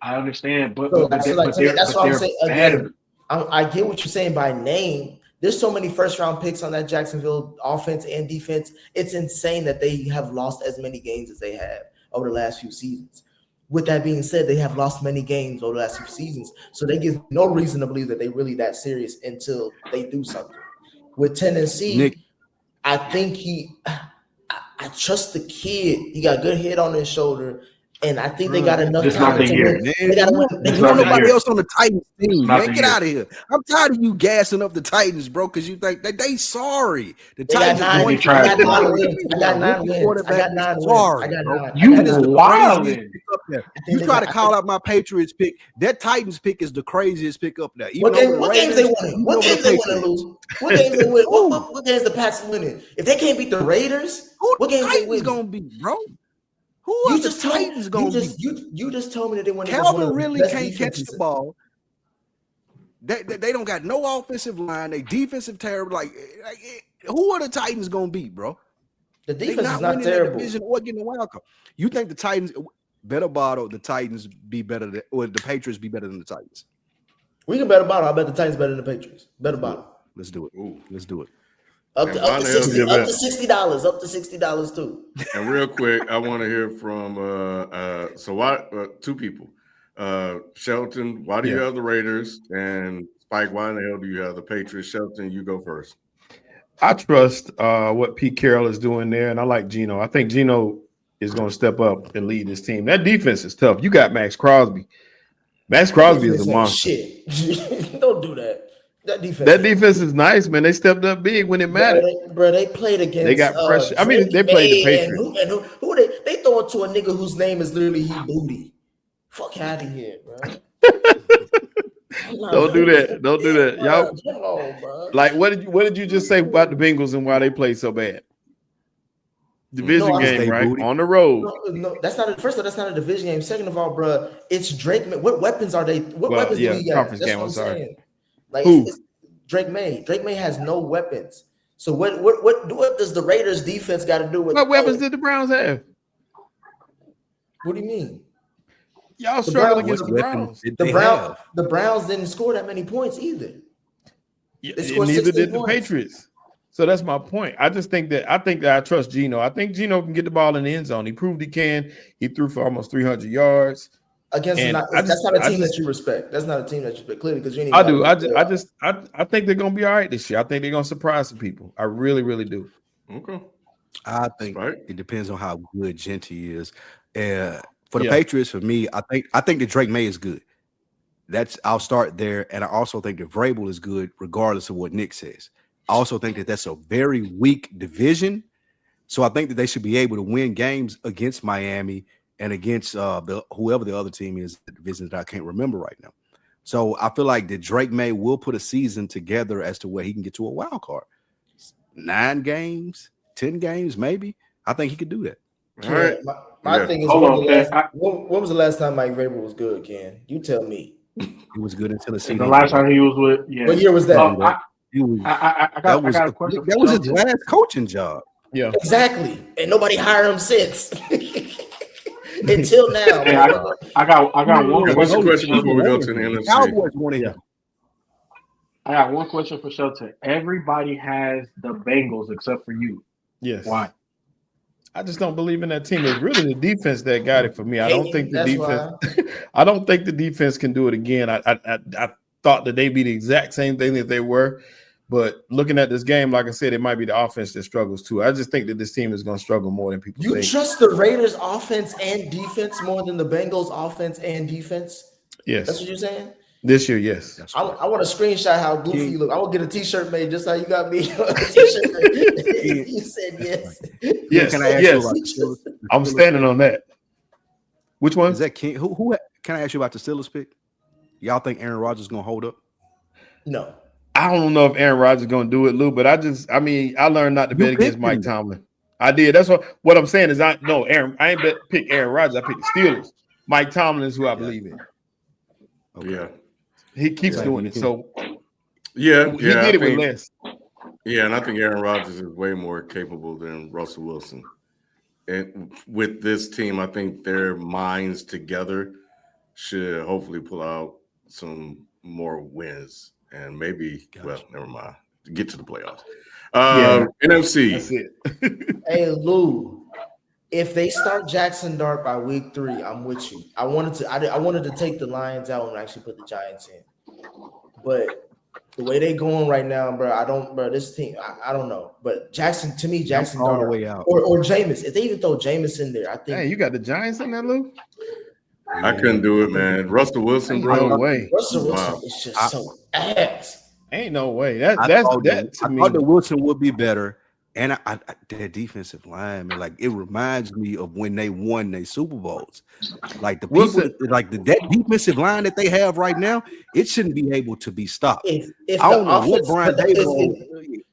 I understand, but that's what I'm saying. Again, I get what you're saying by name. There's so many first-round picks on that Jacksonville offense and defense. It's insane that they have lost as many games as they have over the last few seasons. With that being said, they have lost many games over the last few seasons. So they give no reason to believe that they're really that serious until they do something. With Tennessee, Nick, I think I trust the kid. He got a good head on his shoulder. And I think they got enough time to win. They got nobody else on the Titans team. Man, get out of here. I'm tired of you gassing up the Titans, bro, because you think that they sorry. The Titans I got 9 wins. I got 9 wins. You wild. You try to call out my Patriots pick. That Titans pick is the craziest pick up there. What games they winning? What games they winning, Lou? What games they win? What games the Pats winning? If they can't beat the Raiders, what games they win? Gonna be, bro? Who are the Titans going to be? You just told me that they want to. Calvin really can't catch the ball. They don't got no offensive line. They defensive terrible. Like who are the Titans going to be, bro? The defense is not terrible. Division or getting a wild card. You think the Titans better bottle? The Titans be better than, or the Patriots be better than the Titans? We can bet a bottle. I bet the Titans better than the Patriots. Bet a bottle. Let's do it. Let's do it. Up to $60. Up to $60 too. And real quick, I want to hear from two people. Shelton, why do you have the Raiders? And Spike, why in the hell do you have the Patriots? Shelton, you go first. I trust what Pete Carroll is doing there, and I like Geno. I think Geno is going to step up and lead this team. That defense is tough. You got Max Crosby. Max Crosby is a monster. Shit. Don't do that. That defense is nice, man. They stepped up big when it mattered. Bro, they played against. They got pressure. I mean, they played the Patriots. And who they throw it to a nigga whose name is literally He Booty. Fuck out of here, bro. Don't do that. Y'all. Like, what did you just say about the Bengals and why they played so bad? Division game, right? Booty. On the road. No, that's not a division game. Second of all, bro, it's Drake. What weapons are they? What weapons do he got? Conference game. I'm sorry. Saying. Like it's Drake May. Drake May has no weapons. So what does the Raiders defense got to do with? What weapons did the Browns have? What do you mean? Y'all struggled against the Browns. The Browns didn't score that many points either. Neither did the Patriots. So that's my point. I think that I trust Geno. I think Geno can get the ball in the end zone. He proved he can. He threw for almost 300 yards. That's not a team that you respect. That's not a team that you respect, clearly, because you ain't. I do. I think they're gonna be all right this year. I think they're gonna surprise some people. I really, really do. Okay. I think it depends on how good Genty is. For the Patriots, for me, I think that Drake May is good. I'll start there, and I also think that Vrabel is good, regardless of what Nick says. I also think that that's a very weak division, so I think that they should be able to win games against Miami and against whoever the other team is, the division that I can't remember right now. So I feel like that Drake May will put a season together as to where he can get to a wild card. 9 games, 10 games, maybe. I think he could do that. All right. My thing is, when was the last time Mike Vrabel was good, Ken? You tell me. He was good until the season. The last time he was with, What year was that? I got a question. That was his last coaching job. Yeah. Exactly. And nobody hired him since. Until now. Hey, I got one question before we go to the NFC. Cowboys want to hear. I got one question for Shelton. Everybody has the Bengals except for you. Yes. Why? I just don't believe in that team. It's really the defense that got it for me. I don't think the That's defense. why. I don't think the defense can do it again. I thought that they'd be the exact same thing that they were, but looking at this game, like I said, it might be the offense that struggles too. I just think that this team is going to struggle more than people You think. trust the Raiders' offense and defense more than the Bengals' offense and defense? Yes, That's what you're saying. This year, yes. I want to screenshot how goofy you look. I will get a T-shirt made just how you got me. You said yes. Yes. Can I ask you about the Steelers? I'm standing on that. Which one? Is that King? Who? Can I ask you about the Steelers pick? Y'all think Aaron Rodgers is gonna hold up? No. I don't know if Aaron Rodgers is going to do it, Lou, but I learned not to bet against Mike Tomlin. I did. That's what I'm saying is I ain't pick Aaron Rodgers. I picked the Steelers. Mike Tomlin is who I believe in. Okay. Yeah. He keeps doing it. So he did it with less. Yeah, and I think Aaron Rodgers is way more capable than Russell Wilson. And with this team, I think their minds together should hopefully pull out some more wins. And maybe, well, never mind. Get to the playoffs. NFC. That's it. Hey, Lou, if they start Jackson Dart by week 3, I'm with you. I wanted to take the Lions out and actually put the Giants in. But the way they going right now, this team, I don't know. But Jackson all the way out. or Jameis. If they even throw Jameis in there, I think. Hey, you got the Giants in there, Lou? I couldn't do it, man. Russell Wilson, bro. No way. Russell Wilson is just so ass. Ain't no way. I thought that Wilson would be better. And their defensive line, man, like it reminds me of when they won their Super Bowls. Like the people, like that defensive line that they have right now, it shouldn't be able to be stopped. If I don't know what Brian Daboll.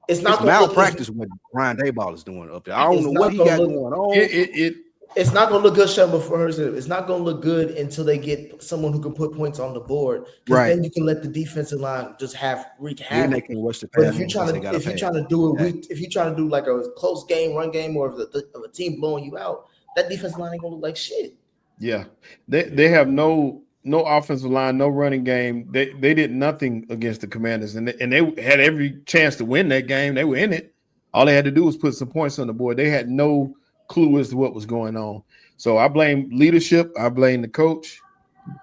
It's not malpractice what Brian Daboll is doing up there. I don't know what he got going on. It's not going to look good, Sean, before it's not going to look good until they get someone who can put points on the board. Right. Then you can let the defensive line just wreak havoc. They can rush the pass. But if you're trying to do like a close game, run game, or of a team blowing you out, that defensive line ain't going to look like shit. Yeah, they have no offensive line, no running game. They did nothing against the Commanders, and they had every chance to win that game. They were in it. All they had to do was put some points on the board. They had no clue as to what was going on. So I blame leadership. I blame the coach.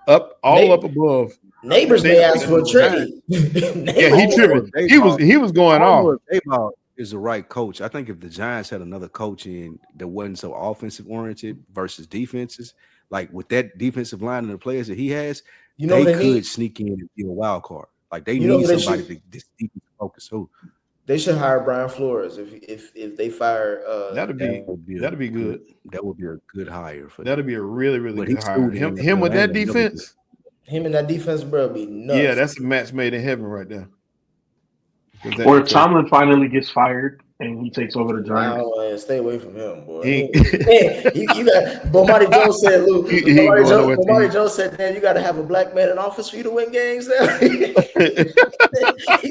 Up above. Neighbors may ask for a trade. Yeah, he tripping. He was going off. Daboll is the right coach. I think if the Giants had another coach in that wasn't so offensive oriented versus defenses, like with that defensive line and the players that he has, they could sneak in and be a wild card. Like they need somebody to defensive focus. Who? They should hire Brian Flores if they fire. That'd be good. That would be a good hire for. That'd be a really good hire. Him with that defense. Him and that defense, bro, be nuts. Yeah, that's a match made in heaven right there. Or if Tomlin finally gets fired and he takes over the Giants. Stay away from him, boy. You got Bomari Jones said, Luke. Bomari Jones said, "Man, you got to have a black man in office for you to win games." Now. He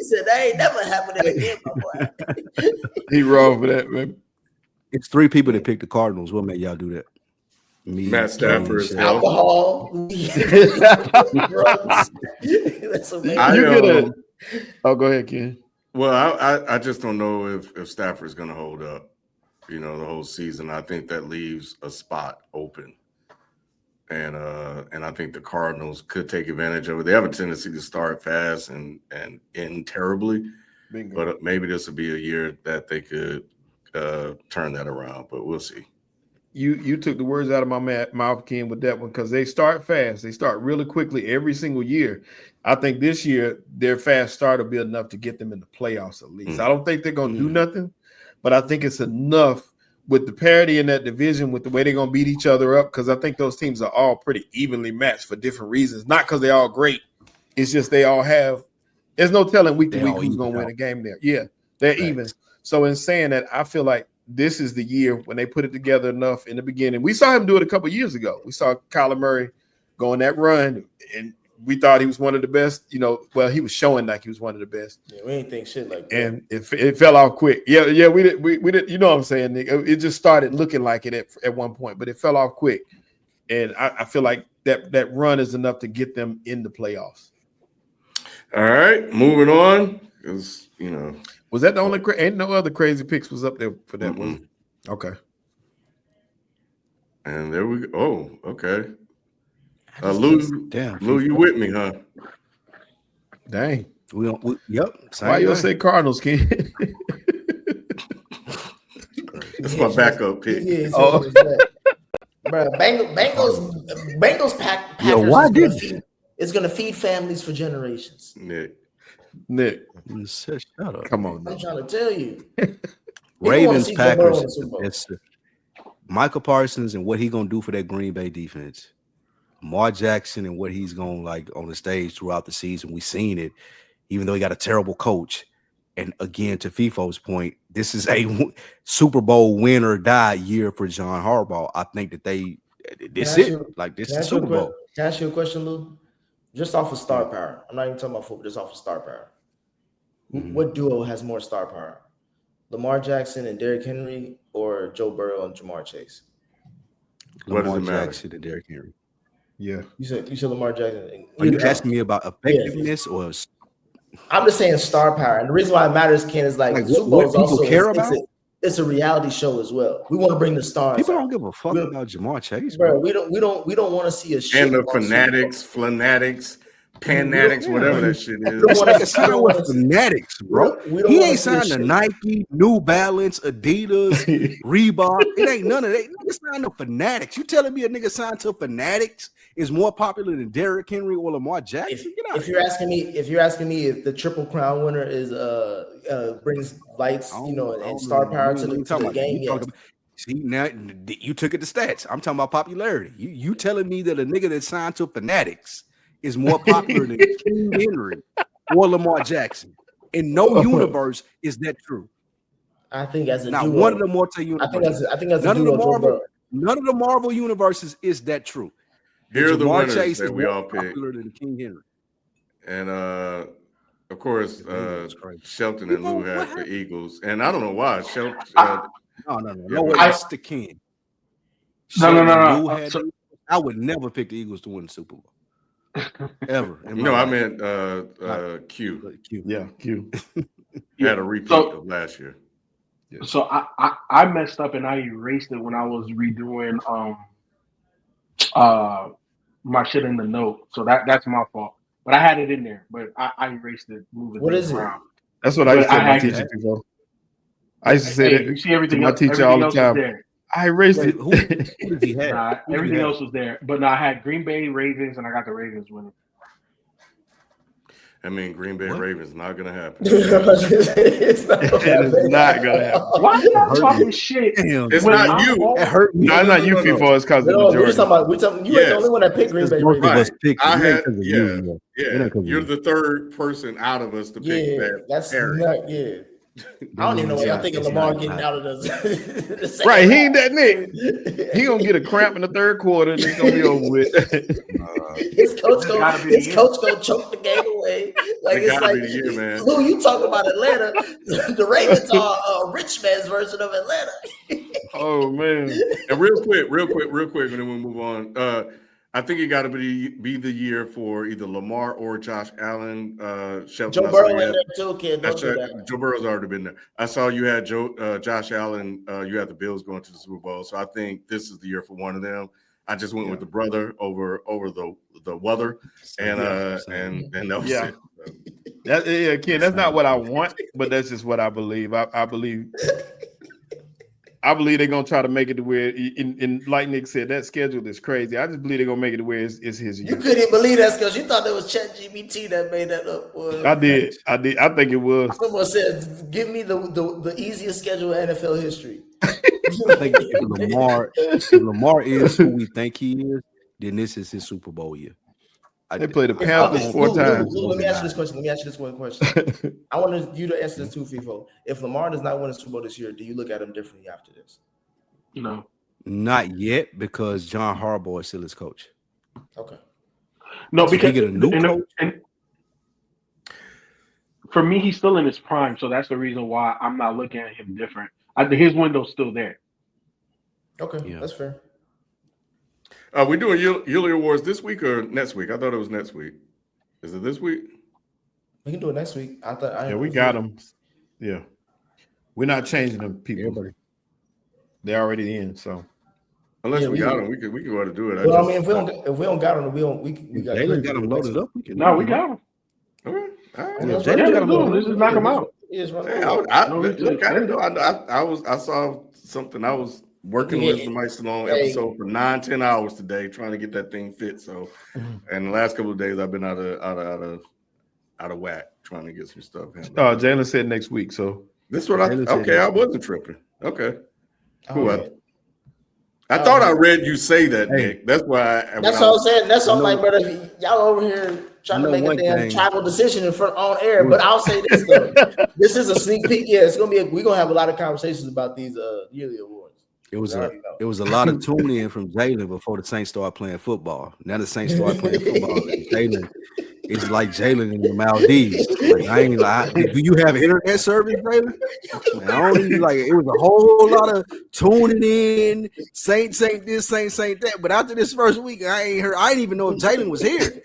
said, "That ain't never happened again, my boy." He wrong for that, man. It's 3 people that picked the Cardinals. What made y'all do that? Me, Matt Stafford, alcohol, drugs. That's amazing. Go ahead, Ken. Well, I just don't know if Stafford's going to hold up, the whole season. I think that leaves a spot open, and I think the Cardinals could take advantage of it. They have a tendency to start fast and end terribly, but maybe this will be a year that they could turn that around. But we'll see. You took the words out of my mouth, Ken, with that one, because they start fast. They start really quickly every single year. I think this year their fast start will be enough to get them in the playoffs at least. I don't think they're going to do nothing, but I think it's enough with the parity in that division, with the way they're going to beat each other up, because I think those teams are all pretty evenly matched for different reasons. Not because they're all great. It's just they all have – there's no telling week to week who's going to win a game there. Yeah, they're even. So in saying that, I feel like this is the year when they put it together enough in the beginning. We saw him do it a couple of years ago. We saw Kyler Murray go on that run, and we thought he was one of the best. He was showing like he was one of the best. Yeah, we ain't think shit like that. And it fell off quick. Yeah, we did. You know what I'm saying, Nick? It just started looking like it at one point, but it fell off quick. And I feel like that run is enough to get them in the playoffs. All right, moving on, because Was that the only? Ain't no other crazy picks was up there for that one. Okay. And there we go. Oh, okay. Lou, you with me, huh? Dang. Yep. Why you say Cardinals, Ken? That's my backup pick. Bro, Bengals Packers is gonna feed families for generations. Nick, shut up. Come on, I'm trying to tell you. Ravens Packers. Michael Parsons and what he gonna do for that Green Bay defense. Lamar Jackson and what he's gonna like on the stage throughout the season. We've seen it, even though he got a terrible coach. And again, to FIFO's point, this is a Super Bowl win or die year for John Harbaugh. I think that this is Super Bowl. Can I ask you a question, Lou? Just off of star power. I'm not even talking about football, just off of star power. Mm-hmm. What duo has more star power? Lamar Jackson and Derrick Henry, or Joe Burrow and Jamar Chase? Lamar Jackson and Derrick Henry. Yeah. You said Lamar Jackson. Are you asking me about effectiveness or? I'm just saying star power, and the reason why it matters, Ken, is like Super Bowl is also care about. It's a reality show as well. We want to bring the stars. People don't give a fuck about Jamar Chase, bro. We don't want to see a shit. And the fanatics, whatever that shit is. This nigga signed with fanatics, bro. He ain't signed to Nike, New Balance, Adidas, Reebok. It ain't none of that. Nigga signed to fanatics. You telling me a nigga signed to fanatics is more popular than Derrick Henry or Lamar Jackson? If you're asking me if the Triple Crown winner is brings lights, and star power to the game, yes. See, now you took it to stats. I'm talking about popularity. You telling me that a nigga that signed to fanatics is more popular than King Henry or Lamar Jackson? In no universe is that true. I think as a now duo, one of the multi-universes. I think as a duo, none of the Marvel universes is that true. Here are the winners Chase that we all picked. Popular than King Henry. And of course, Shelton and Lou had the Eagles, and I don't know why Shelton. No, it's the King. No. I would never pick the Eagles to win the Super Bowl. Ever. No, I meant Q. Yeah, Q. Had a repeat of last year. Yeah. So I messed up and I erased it when I was redoing my shit in the note. So that's my fault. But I had it in there, but I erased it, moving things around. That's what I used to tell my teacher before. I used to say that. You see everything to my teacher all the time. I erased it. Who did he have? Everything else was there. But no, I had Green Bay Ravens, and I got the Ravens winning. I mean, Green Bay Ravens not gonna happen. It's not gonna happen. Why are you talking shit? It's not you. It hurt me. No, not you, FIFA. It's because of the majority. We're talking. You ain't the only one that picked Green Bay Ravens. I had, You're the third person out of us to pick that. That's not I don't even know what I'm thinking. Lamar getting out of the right. He ain't that nigga. He gonna get a cramp in the third quarter and it's gonna be over with. His coach gonna choke the game away. Like it's like, Lou, you talking about Atlanta? The Ravens are a rich man's version of Atlanta. Oh man! And real quick, and then we'll move on. I think it got to be the year for either Lamar or Josh Allen. Joe Burrow in there too, kid. Joe Burrow's already been there. I saw you had Josh Allen. You had the Bills going to the Super Bowl, so I think this is the year for one of them. I just went with the brother over the weather, and that was it. Ken, that's not what I want, but that's just what I believe. I believe they're gonna try to make it to where, in like Nick said, that schedule is crazy. I just believe they're gonna make it to where it's his year. You couldn't believe that because you thought it was ChatGPT that made that up. Boy. I did. I think it was. Someone said, "Give me the easiest schedule in NFL history." I think if Lamar is who we think he is, then this is his Super Bowl year. They played the Panthers 4 times. Let me ask you this one question. I want you to answer this too, FIFO. If Lamar does not win a Super Bowl this year, do you look at him differently after this? No. Not yet, because John Harbaugh is still his coach. Okay. No, because he get a new coach. And for me, he's still in his prime, so that's the reason why I'm not looking at him different. I think his window's still there. Okay, that's fair. We doing yearly awards this week or next week? I thought it was next week. Is it this week? We can do it next week. We got them. Yeah. We're not changing them, people. Everybody. They're already in, so. Unless we got them, we can go ahead and do it. Well, I mean, if we don't got them, we got Jalen got them loaded up. We got them. All right. Yeah, Let's do them. Let's just knock them out. I saw something. I was working with my salon episode for 9-10 hours today, trying to get that thing fit. So, and the last couple of days I've been out of whack trying to get some stuff handled. Oh, Jalen said next week. So this is what I wasn't tripping. Okay, cool. I thought I read you say that, Nick. That's why. That's what I'm saying. That's what I'm like, brother. Y'all over here trying to make a damn tribal decision in front on air. But I'll say this though. This is a sneak peek. Yeah, it's gonna be. We're gonna have a lot of conversations about these yearly awards. It was a lot of tuning in from Jalen before the Saints started playing football. Now the Saints started playing football. Jalen, it's like Jalen in the Maldives. Like, do you have internet service, Jalen? I don't even like. It was a whole lot of tuning in. Saints ain't this, Saints ain't that. But after this first week, I ain't heard. I didn't even know if Jalen was here.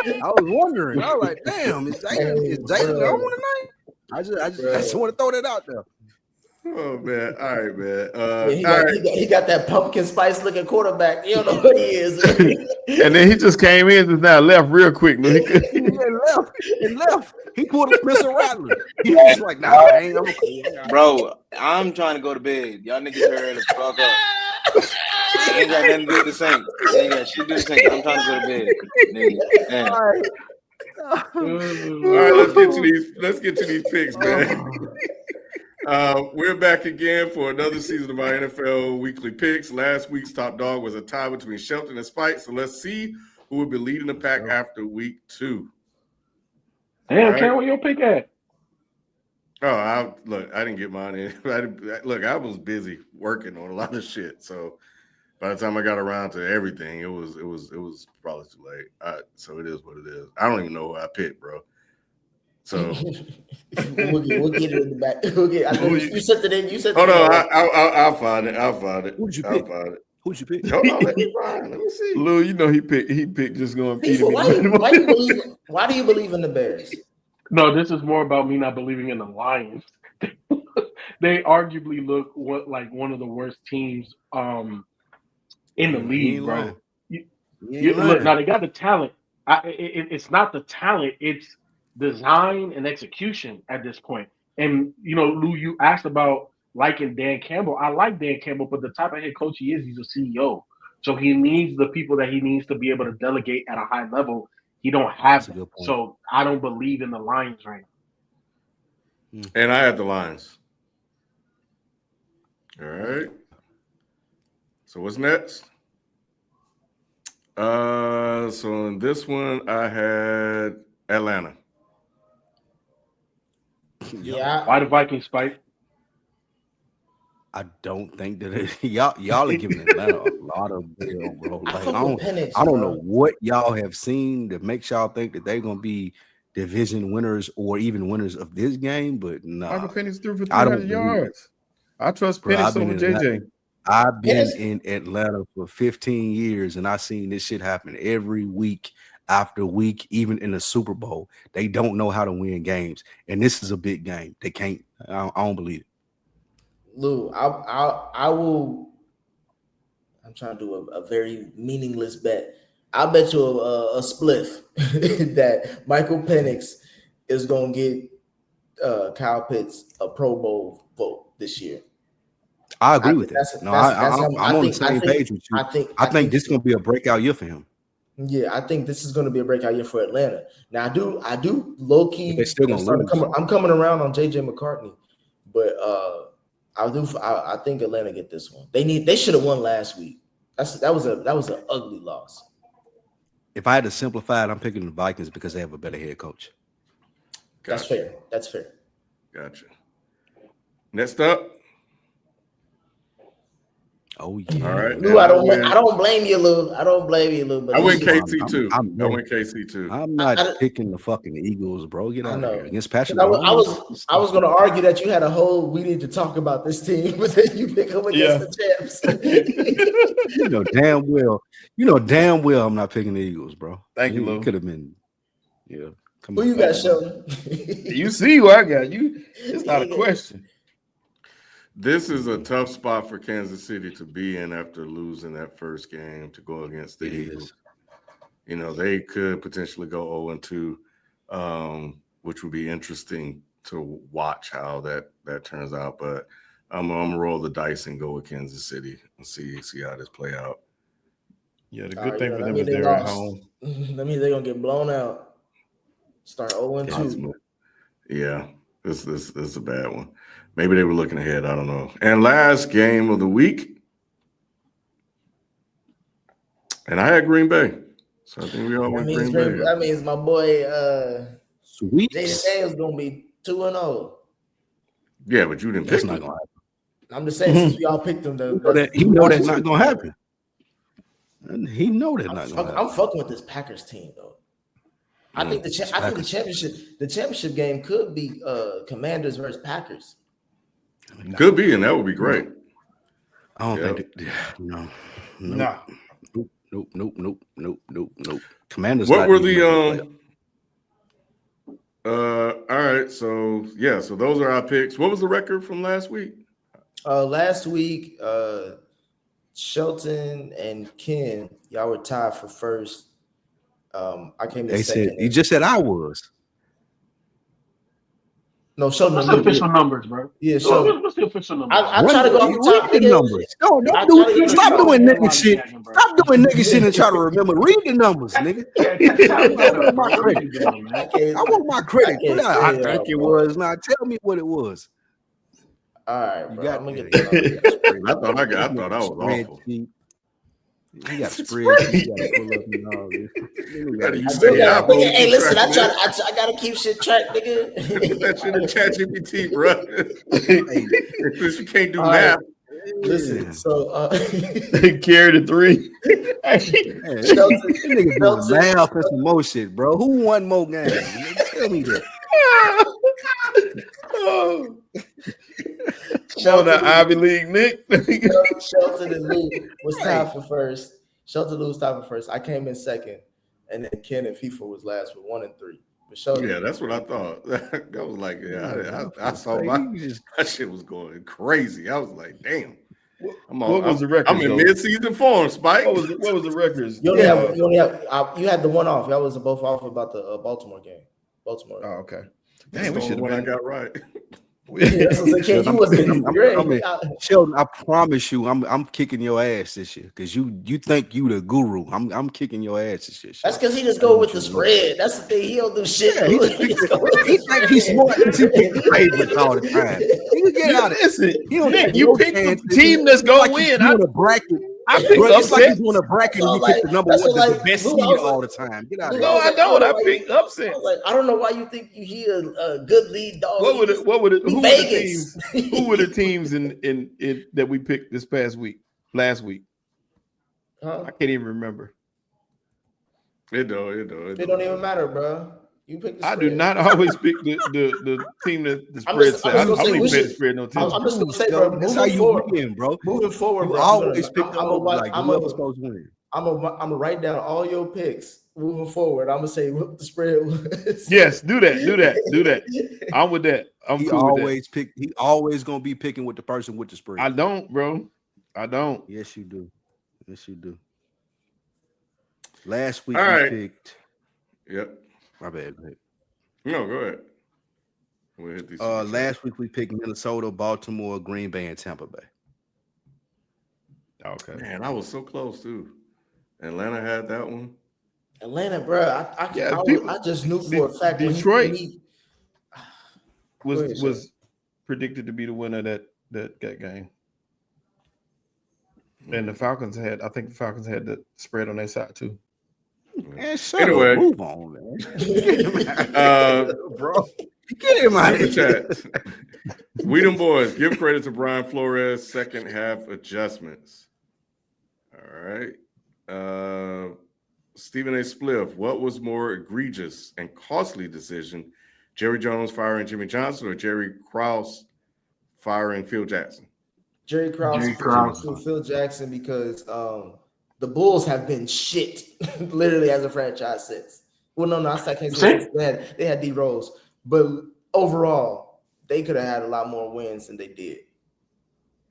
I was wondering. I was like, damn, is Jalen on tonight? I just want to throw that out there. Oh man! All right, man. He got that pumpkin spice looking quarterback. You don't know who he is. And then he just came in just now, left real quick. He left. He pulled a Spencer Rattler. He was like, "Nah, I ain't gonna cool." Bro, I'm trying to go to bed. Y'all niggas heard the fuck up. Ain't got nothing to do with the Saints. Ain't got shit to do with the Saints. I'm trying to go to bed. Nigga. All right, let's get to these picks, man. We're back again for another season of our NFL weekly picks. Last week's top dog was a tie between Shelton and Spike, so let's see who will be leading the pack after week 2. Damn, right. Ken, where your pick at? Oh, I didn't get mine in. I was busy working on a lot of shit, so by the time I got around to everything, it was probably too late. So it is what it is. I don't even know who I picked, bro. So we'll get it in the back. You said the name. You said. Hold on, I'll find it. Who'd you pick? Who'd you pick? Hold on, let me see. Lou, you know he picked just going to feed him. Why do you believe in the Bears? No, this is more about me not believing in the Lions. They arguably look like one of the worst teams in the league, bro. Look, now they got the talent. It's not the talent. It's design and execution at this point. And, Lou, you asked about liking Dan Campbell. I like Dan Campbell, but the type of head coach he is, he's a CEO. So he needs the people that he needs to be able to delegate at a high level. He don't have them. So I don't believe in the Lions right now. And I had the Lions. All right. So what's next? So in this one, I had Atlanta. Yeah. Why the Vikings, Spike? I don't think that y'all are giving Atlanta a lot of bill, bro. Like, I don't know what y'all have seen that makes y'all think that they're gonna be division winners or even winners of this game, but no. Michael Penix threw for 300 yards. I trust Penix over JJ. I've been in Atlanta for 15 years, and I've seen this shit happen every week after week, even in the Super Bowl. They don't know how to win games, and this is a big game. They can't. I don't believe it. Lou, I will. I'm trying to do a very meaningless bet. I'll bet you a spliff that Michael Penix is going to get Kyle Pitts a Pro Bowl vote this year. I agree with that. I'm on the same page with you. I think this is going to be a breakout year for him. Yeah, I think this is going to be a breakout year for Atlanta. Now, I do low key. They're still going to lose. I'm coming around on JJ McCartney, but I think Atlanta get this one. They should have won last week. That was an ugly loss. If I had to simplify it, I'm picking the Vikings because they have a better head coach. Gotcha. That's fair. Gotcha. Next up. Oh yeah. All right. Lou, I don't blame you, Lou. I don't blame you, Lou. But I went KC too. I went KC too. I'm not picking the fucking Eagles, bro. Get out of here against Patrick. I was going to argue that you had a whole. We need to talk about this team, but then you pick them against the champs. You know damn well I'm not picking the Eagles, bro. Thank you, Lou. Could have been. Yeah. Who you got, Shelton? You see who I got. It's not a question. This is a tough spot for Kansas City to be in after losing that first game to go against the Eagles. You know, they could potentially go 0-2, which would be interesting to watch how that turns out. But I'm gonna roll the dice and go with Kansas City and see how this play out. Yeah, the good thing for them is they're at home. That means they're gonna get blown out. Start 0-2. Yeah, this is a bad one. Maybe they were looking ahead. I don't know. And last game of the week, and I had Green Bay, so I think we all went Green Bay. That means my boy Sweet Jaden Daniels gonna be 2-0. Yeah, but you didn't pick not him. gonna happen. I'm just saying, since we all picked him, He know that's not gonna happen. He know that's not gonna happen. I'm fucking with this Packers team though. I think the championship game could be Commanders versus Packers. Could be, and that would be great. I don't think no. Nope. Commanders. What were the all right, so those are our picks. What was the record from last week? Last week, Shelton and Ken, y'all were tied for first. I came in second. You just said I was. No, Shelton. What's the official numbers, bro? Yeah, Shelton. What's the official numbers? I try to go off the top. Read the numbers. No, stop doing nigga shit. Stop doing nigga shit and try to remember. Read the numbers, nigga. I want my credit. I think it was. Now tell me what it was. All right, bro. I'm gonna get I thought I was awful. You got spread. You got to pull up and all this. Hey, listen, I gotta keep shit track, nigga. Get that shit in ChatGPT, bro. Because you can't do math. Listen, so carry the 3. Nigga doing math and some more shit, bro. Who won more games? Tell me that. The Ivy League, Nick. Shelton and Lou was tied for first. Shelton and Lou was tied for first. I came in second, and then Ken and FIFA was last with 1 and 3. But Shelton, yeah, that's what I thought. I was like, I saw that shit was going crazy. I was like, damn. What was the record? I'm in mid-season form, Spike. What was the records? You had the one off. Y'all was both off about the Baltimore game. Baltimore. Oh, okay. Damn, we should have I got right. Sheldon, I promise you, I'm kicking your ass this year because you think you the guru. I'm kicking your ass this year. That's because he just go with the spread. That's the thing. He don't do shit. Yeah, he think he's smart because he pick the favorites all the time. You get out of it. You pick the team that's gonna win. I bracket. I pick it's like he's doing a bracket and you pick the number one that's the best seed all the time. Get out of here. No, I don't. I pick upset. I don't know why you think he a good lead dog. Who were the teams in that we picked this last week? Huh? I can't even remember. It don't even matter, bro. You pick. I do not always pick the team that the spread said. I don't even pay the spread no attention. I'm just gonna say, bro. That's how you win, bro. Moving forward, bro. Always pick like whoever's supposed to win. I'm gonna write down all your picks moving forward. I'm gonna say what the spread was. Yes, do that. I'm with that. He always pick. He always gonna be picking with the person with the spread. I don't, bro. I don't. Yes, you do. Last week we picked. Yep. My bad. No, go ahead. We'll hit these last week we picked Minnesota, Baltimore, Green Bay, and Tampa Bay. Okay. Man, I was so close too. Atlanta had that one. Atlanta, bro. I just knew for a fact Detroit was predicted to be the winner of that game. And the Falcons had the spread on their side too. Man, anyway, move on, man. Bro, get him out of the chat. We them boys. Give credit to Brian Flores' second half adjustments. All right. Stephen A. Spliff. What was more egregious and costly decision? Jerry Jones firing Jimmy Johnson or Jerry Krause firing Phil Jackson? Jerry Krause and Phil Jackson because the Bulls have been shit, literally as a franchise since. Well, no, I can't say they had D Rose, but overall, they could have had a lot more wins than they did.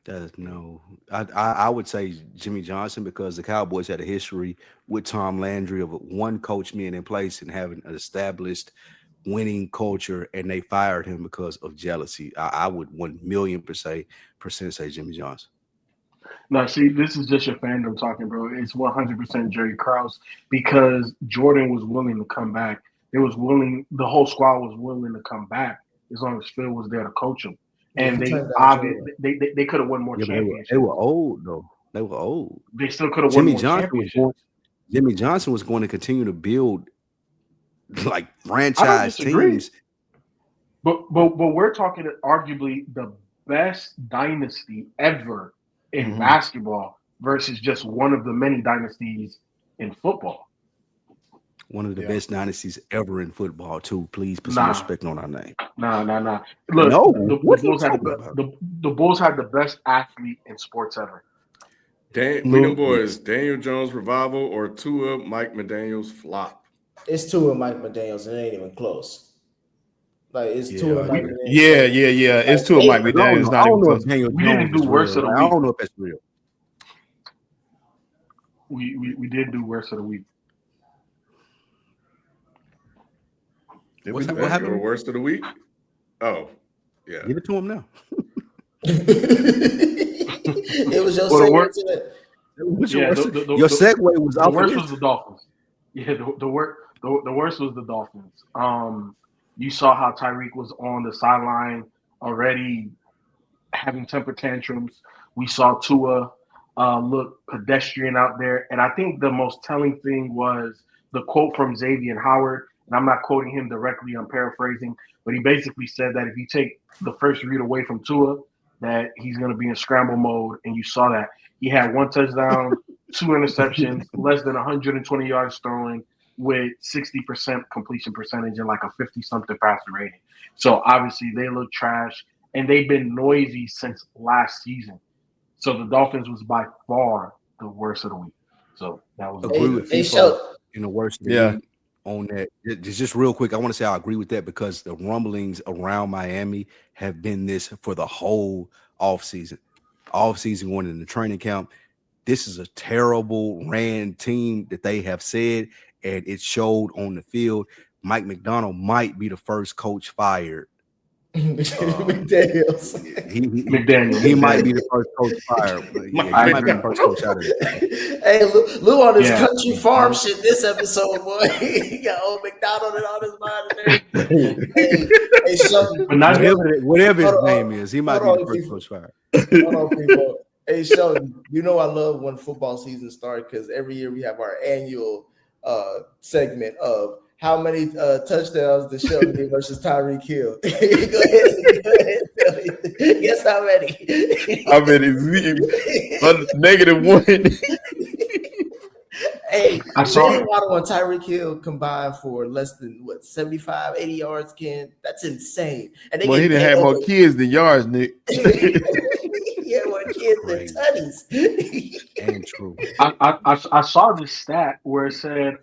I would say Jimmy Johnson, because the Cowboys had a history with Tom Landry of one coach being in place and having an established winning culture, and they fired him because of jealousy. I would 1,000,000% say Jimmy Johnson. No, see, this is just your fandom talking, bro. It's 100% Jerry Krause, because Jordan was willing to come back. The whole squad was willing to come back as long as Phil was there to coach them. And they could have won more championships. They were old, though. They were old. They still could have won more championships. Jimmy Johnson was going to continue to build like franchise teams. But we're talking arguably the best dynasty ever in basketball versus just one of the many dynasties in football. One of the best dynasties ever in football, too. Please put some respect on our name. Nah. Look, the Bulls had the best athlete in sports ever. Boys, Daniel Jones revival or Tua Mike McDaniels flop? It's Tua Mike McDaniels. It ain't even close. Like it's Tua Mike McDaniels. Yeah. It's Tua Mike McDaniels. Not even close. We didn't do worst of the week. I don't know if that's real. We did do worst of the week. What happened? Worst of the week? Oh, yeah. Give it to him now. It was your segue to that. Your segue was the worst was the Dolphins. Yeah, the worst was the Dolphins. You saw how Tyreek was on the sideline already having temper tantrums. We saw Tua look pedestrian out there. And I think the most telling thing was the quote from Xavier Howard. And I'm not quoting him directly, I'm paraphrasing, but he basically said that if you take the first read away from Tua, that he's going to be in scramble mode. And you saw that. He had 1 touchdown, 2 interceptions, less than 120 yards throwing, with 60% completion percentage and like a 50-something passer rating. So obviously they look trash, and they've been noisy since last season. So the Dolphins was by far the worst of the week. So that was agree with FIFA in the worst of the week. On that, just real quick, I want to say I agree with that, because the rumblings around Miami have been this for the whole offseason going into training camp. This is a terrible ran team that they have said, and it showed on the field. Mike McDonald might be the first coach fired. McDaniels. He might be the first coach fired. He might be the first coach out of it. Hey, Lou on his country farm shit this episode, boy. He got old McDonald and all his mind and everything. Hey, Shelton, whatever his name is, he might be the first coach fired. Hold on, people. Hey, Shelton, you know I love when football season starts, because every year we have our annual segment of how many touchdowns did Shelton do versus Tyreek Hill? Go ahead. Guess how many? How many? -1. Hey, Jalen Waddle and Tyreek Hill combined for less than 75, 80 yards, Ken. That's insane. And he didn't have more kids than yards, Nick. Yeah, more kids than tutties. And true. I saw this stat where it said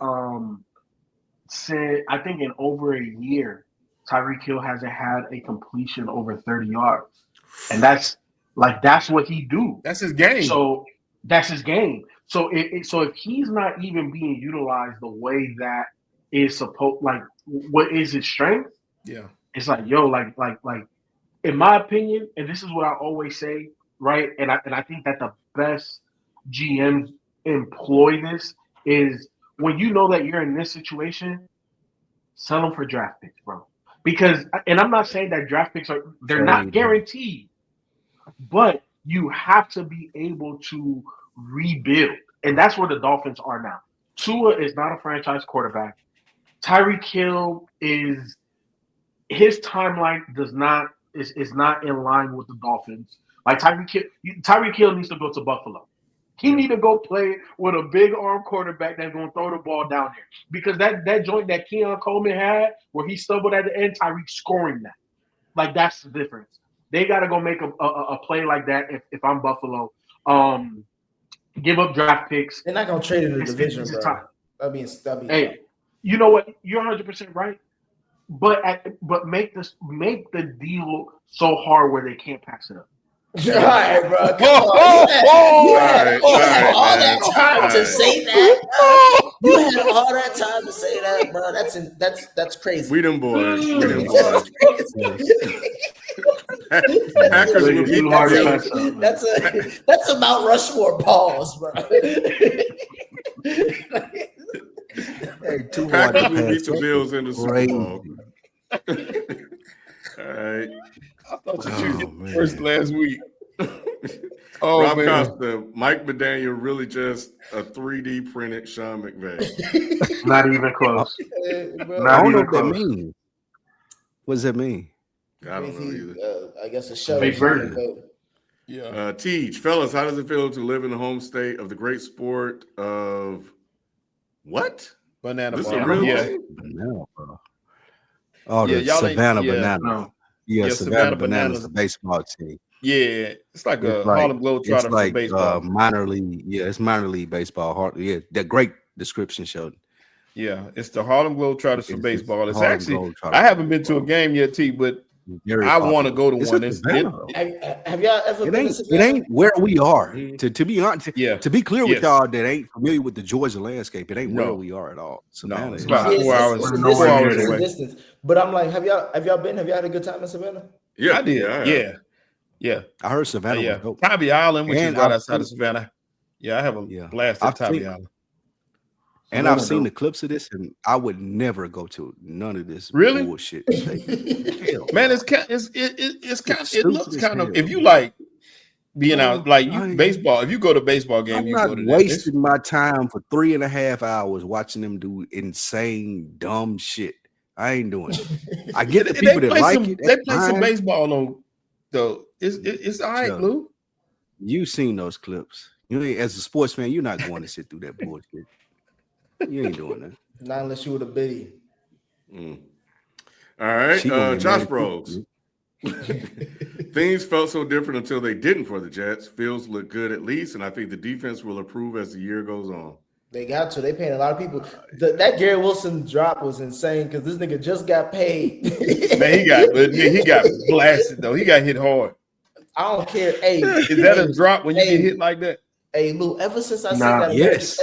I think in over a year, Tyreek Hill hasn't had a completion over 30 yards. And that's what he do. That's his game. So that's his game. So if he's not even being utilized the way that is supposed, like what is his strength? Yeah. It's like, like in my opinion, and this is what I always say, right? And I think that the best GMs employ this is, when you know that you're in this situation, sell them for draft picks, bro. Because, and I'm not saying that draft picks they're not guaranteed, but you have to be able to rebuild. And that's where the Dolphins are now. Tua is not a franchise quarterback. Tyreek Hill his timeline is not in line with the Dolphins. Like Tyreek Hill needs to go to Buffalo. He need to go play with a big arm quarterback that's going to throw the ball down there. Because that joint that Keon Coleman had, where he stumbled at the end, Tyreek scoring that. Like, that's the difference. They got to go make a play like that if I'm Buffalo. Give up draft picks. They're not going to trade in the division, bro. That'd be you know what? You're 100% right. But make the deal so hard where they can't pass it up. All right, bro. Come on. You had all that time to say that. You had all that time to say that, bro. That's crazy. We them boys. Packers would be hard to pass up. That's a Mount Rushmore pause, bro. Packers will beat the Bills in the Super Bowl. All right. I thought you get first last week. Rob Costa, Mike McDaniel really just a 3D printed Sean McVay. Not even close. I don't know what that means. What does that mean? I don't know either. I guess a show. Big Bird. Yeah. Teach, fellas, how does it feel to live in the home state of the great sport of what? Banana This ball. a real Yeah. thing? Banana, bro. Oh, Yeah, the y'all ain't- Savannah yeah. Banana. No. Yeah, Yeah, Savannah Savannah Bananas, the Bananas. baseball team. Yeah, it's like a It's like- Harlem Globetrotter It's like for baseball. minor league. Yeah, it's minor league baseball. Yeah, that great description showed. Yeah, it's the Harlem Globetrotters for It's baseball. It's Harlem actually Globetrotters I for haven't been to a baseball. game yet, T, but Very I want to popular. go to It's one. in It's Savannah, it- though. Have y'all ever been to It Savannah? ain't where we are. To be honest, Yeah. to be clear with Yes. y'all that ain't familiar with the Georgia landscape, it ain't No. where we are at all. Savannah it's is- about Yeah, 4 hours. it's a Nowhere Four hours near away. distance. But I'm like, have y'all been? Have you had a good time in Savannah? Yeah, I did. yeah. Yeah. I heard Savannah Yeah. was dope. Tybee Island, which And is right I've outside of seen- Savannah. Yeah, I have a Yeah. blast at I've Tybee seen- Island. And I've Savannah seen dope. the clips of this, and I would never go to none of this Really? bullshit. Hell, Man, no. it's kind it stupid looks as kind of hell. if you like being Bro, out like I you ain't- baseball, if you go to a baseball game, I'm you not go to that. wasting my time for 3.5 hours watching them do insane, dumb shit. I ain't doing it. I get the people that like it. They that's play some fine. baseball on though. It's all right, Sure. Lou. You seen those clips. You ain't, as a sports fan, you're not going to sit through that bullshit. You ain't doing that. Not unless you were the biddy. Mm. All right, She gonna get Josh mad. Bros. Things felt so different until they didn't for the Jets. Fields look good at least, and I think the defense will improve as the year goes on. They got to. They paying a lot of people. That Garrett Wilson drop was insane because this nigga just got paid. Man, he got blasted though. He got hit hard. I don't care. Hey, Is that a drop when you get hit like that? Hey, Lou, ever since I seen Nah. that, Yes.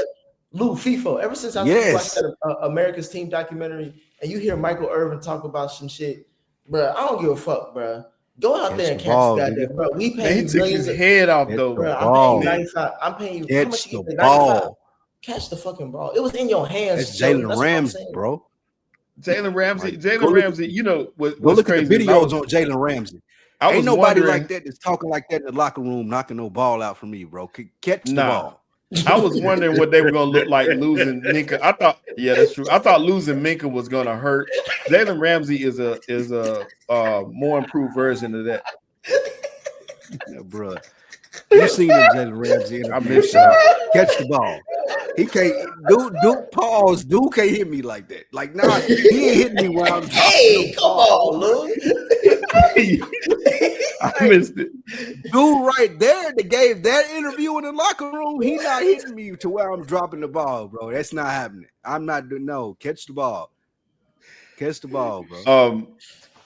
Lou, FIFA, ever since I watched that America's Team documentary, and you hear Michael Irvin talk about some shit, bro, I don't give a fuck, bro. Go out there and catch that, there, bro. We Man, pay he you took millions. his head off Catch though. the Bro, ball. I'm paying you 95. I'm paying you. How much Catch you the pay? 95? ball. Catch the fucking ball. It was in your hands. That's Shelton. Jalen That's what I'm Ramsey, saying. bro. Jalen Ramsey, Like, go you know what? Go look at crazy the is videos on Jalen Ramsey. I was Ain't nobody wondering- like that that's talking like that in the locker room, knocking no ball out from me, bro. Catch the Nah. ball. I was wondering what they were gonna look like losing Minka. I thought, yeah, that's true. I thought losing Minka was gonna hurt. Jalen Ramsey is a more improved version of that. Yeah, bro. You seen them Jalen Ramsey? I missed it. Catch the ball. He can't. Dude, pause. Dude can't hit me like that. Like, nah, he ain't hitting me while I'm Hey, come on, Lou. I missed it. Dude, right there that gave that interview in the locker room, he not hitting me to where I'm dropping the ball, bro. That's not happening. I'm not doing no. Catch the ball. Catch the ball, bro.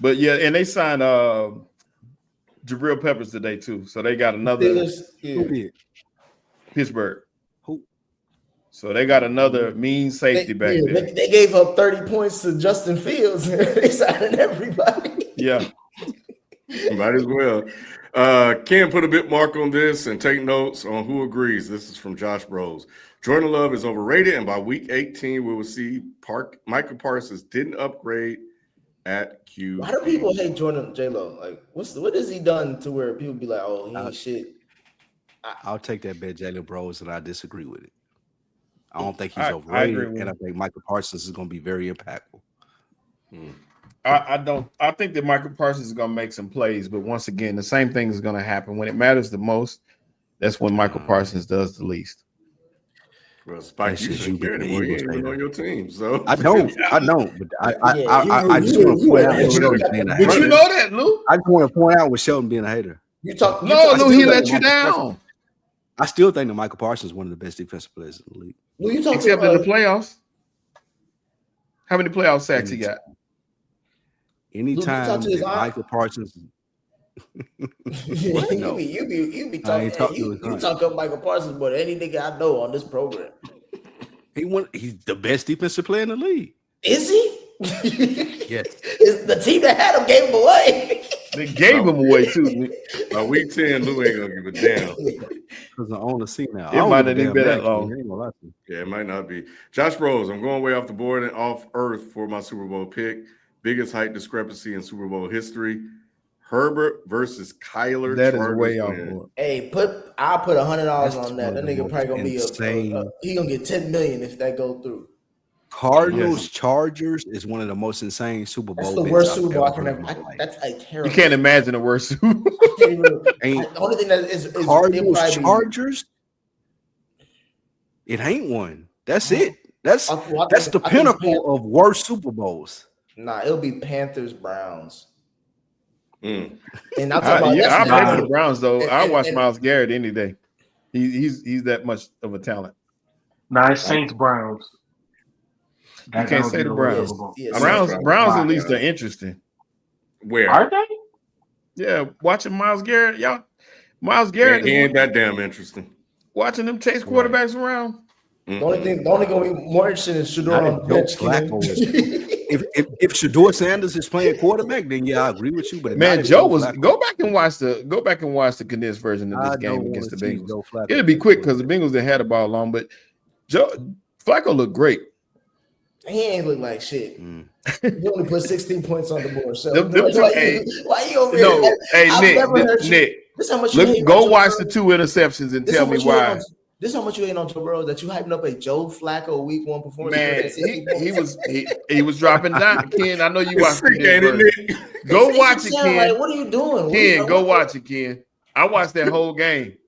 But yeah, and they signed Jabril Peppers today too. So they got another Who did? Pittsburgh. Who? So they got another mean safety back there. They gave up 30 points to Justin Fields. They signed everybody. Yeah. Might as well. Ken put a bit mark on this and take notes on who agrees. This is from Josh Bros. Jordan Love is overrated, and by week 18, we will see Michael Parsons didn't upgrade at Q. Why do people hate Jordan J-Lo? Like, what has he done to where people be like, oh, he ain't shit? I'll take that bet, Jalen Bros, and I disagree with it. I don't think he's I overrated, agree with and I think Michael Parsons is going to be very impactful. I don't. I think that Michael Parsons is going to make some plays, but once again, the same thing is going to happen when it matters the most. That's when Michael Parsons does the least. Well, Spike, you should care the anymore. You Eagles, ain't even on your team, so I don't, but I just you- want to point out you- with Shelton being a But hater. you know that, Lou. I just want to point out with Shelton being a hater. Lou, he let you down. I still think that Michael Parsons is one of the best defensive players in the league. Lou, you talk Except in the playoffs. How many playoff sacks he got? Anytime that Michael Parsons. You be talking. You talk up Michael Parsons more than any nigga I know on this program. He's the best defensive player in the league. Is he? Yes. It's the team that had him gave him away. They gave him away too. By week 10, Lou ain't gonna give a damn. Because I own the seat now. It might not even be that long. Yeah, it might not be. Josh Rose, I'm going way off the board and off earth for my Super Bowl pick. Biggest height discrepancy in Super Bowl history. Herbert versus Kyler. That is way off board. Hey, I'll put $100 on that. That nigga probably gonna be he gonna get $10 million if that go through. Cardinals Chargers is one of the most insane Super Bowl. That's the worst Super Bowl I can ever. That's a terrible. You can't imagine a worse Super Bowl. The only thing that is Cardinals Chargers. It ain't one. That's it. That's the pinnacle of worst Super Bowls. Nah, it'll be Panthers Browns. And I'll talk about I play for the Browns though. I watch Myles Garrett any day. He's that much of a talent. Nice Saints Browns. You can't say the Browns. Browns at least are interesting. Where are they? Yeah, watching Myles Garrett, Myles Garrett he ain't that damn interesting. Watching them chase quarterbacks around. The only gonna be more interesting is Shedeur on the bench. If Shedeur Sanders is playing quarterback, then I agree with you. But man, Joe was go back and watch the condensed version of this game against the Bengals. It'll be quick because the Bengals didn't have the ball long, but Flacco looked great. He ain't look like shit. He only put 16 points on the board. So why you over here? No, hey, Nick. This how much go watch the 2 interceptions and tell me why. This is how much you ain't on Joe Burrow that you hyping up a Joe Flacco week 1 performance. Man, he was dropping down. Ken, I know you watched it. Go watch it, Ken. Like, what are you doing? Ken, go watch it, Ken. I watched that whole game.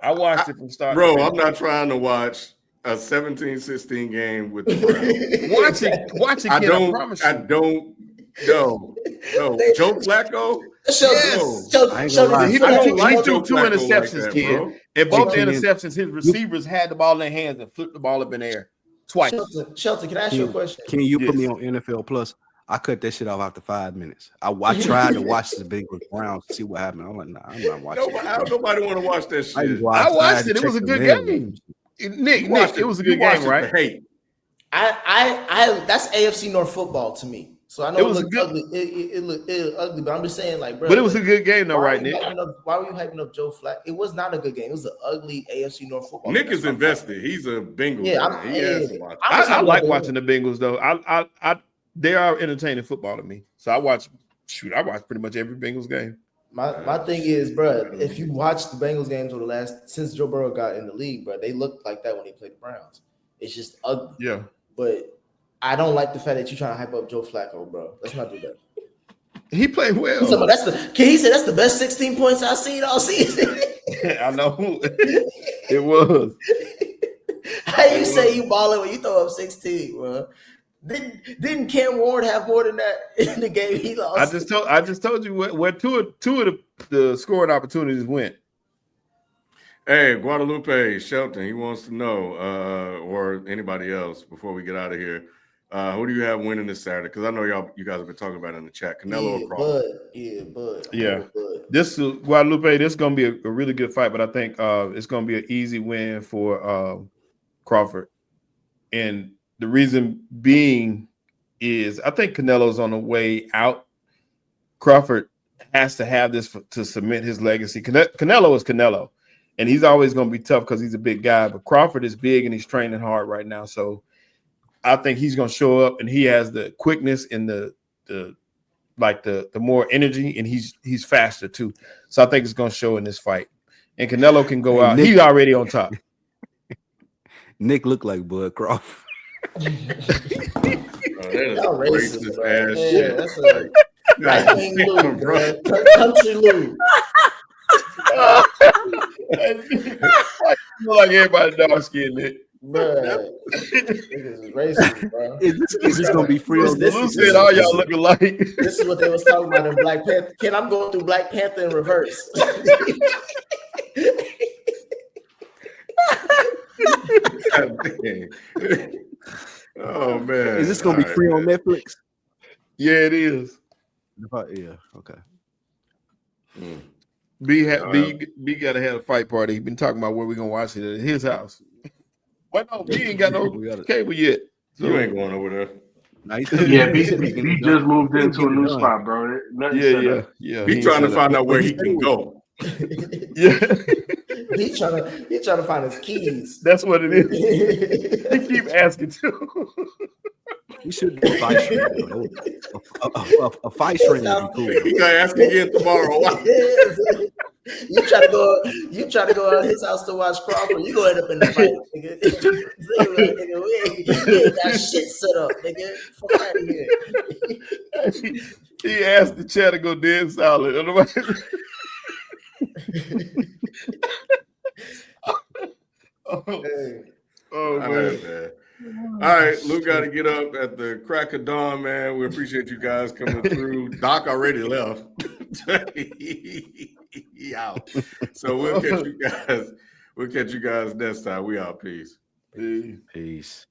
I watched it from start. Bro, I'm not trying to watch a 17-16 game with the Browns. Watch it, Ken. I promise you. I don't know. No, Joe Flacco. He threw 2 interceptions, Ken. And both the interceptions, his receivers had the ball in their hands and flipped the ball up in the air twice. Shelton, can I ask you a question? Can you put me on NFL Plus? I cut that shit off after 5 minutes. I tried to watch the Bengals Browns to see what happened. I'm like, nah, I'm not watching. Nobody want to watch that shit. I watched it. It was a good game. Nick, it was a good game, right? I that's AFC North football to me. So I know it looked ugly. It looked ugly, but I'm just saying, like, bro. But it was a good game, though, right, Nick? Why were you hyping up Joe Flacco? It was not a good game. It was an ugly AFC North football. Nick is invested. He's a Bengals. Yeah, I like watching the Bengals, though. They are entertaining football to me. So I watch pretty much every Bengals game. My thing is, bro, if you watch the Bengals games over the last since Joe Burrow got in the league, bro, they looked like that when they played the Browns. It's just ugly. Yeah, but I don't like the fact that you're trying to hype up Joe Flacco, bro. Let's not do that. He played well. He said that's the best 16 points I've seen all season. I know. It was. How you say you balling when you throw up 16, bro? Didn't Cam Ward have more than that in the game he lost? I just told you where two of the scoring opportunities went. Hey, Guadalupe, Shelton, he wants to know, or anybody else before we get out of here. Who do you have winning this Saturday? Because I know you guys have been talking about it in the chat. Canelo or Crawford? Bud. Yeah. This Guadalupe, this is going to be a really good fight, but I think it's going to be an easy win for Crawford. And the reason being is I think Canelo's on the way out. Crawford has to have this to cement his legacy. Canelo is Canelo, and he's always going to be tough because he's a big guy. But Crawford is big and he's training hard right now, so I think he's going to show up, and he has the quickness and the more energy, and he's faster too. So I think it's going to show in this fight. And Canelo can go out. He's already on top. Nick looked like Bud Crawford. That is racist ass shit. That's right-wing Lou, bro. Country Lou. Like everybody dark skinned, Nick. Bro, this is racist, bro. Is this gonna be free? Lou said all y'all look alike. This is what they was talking about in Black Panther. Ken, I'm going through Black Panther in reverse. Oh man, Is this gonna be free on Netflix? Yeah, it is. Yeah. Okay. B gotta have a fight party. He been talking about where we gonna watch it at his house. Why no? B ain't got no cable yet. So. You ain't going over there. Yeah, B just moved into a new spot, bro. Yeah. He trying to find out where he can go. Yeah. He trying to find his keys. That's what it is. He keep asking too. We should do a fight stream. A fight stream would be cool. He gonna ask again tomorrow. You try to go out his house to watch Crawford. You go end up in the fight, nigga. Nigga, we ain't got shit set up, nigga. Fuck out of here. He asked the chair to go dead solid. Oh man. All right, Lou got to get up at the crack of dawn, man. We appreciate you guys coming through. Doc already left. He out. So we'll catch you guys. We'll catch you guys next time. We out. Peace. Peace.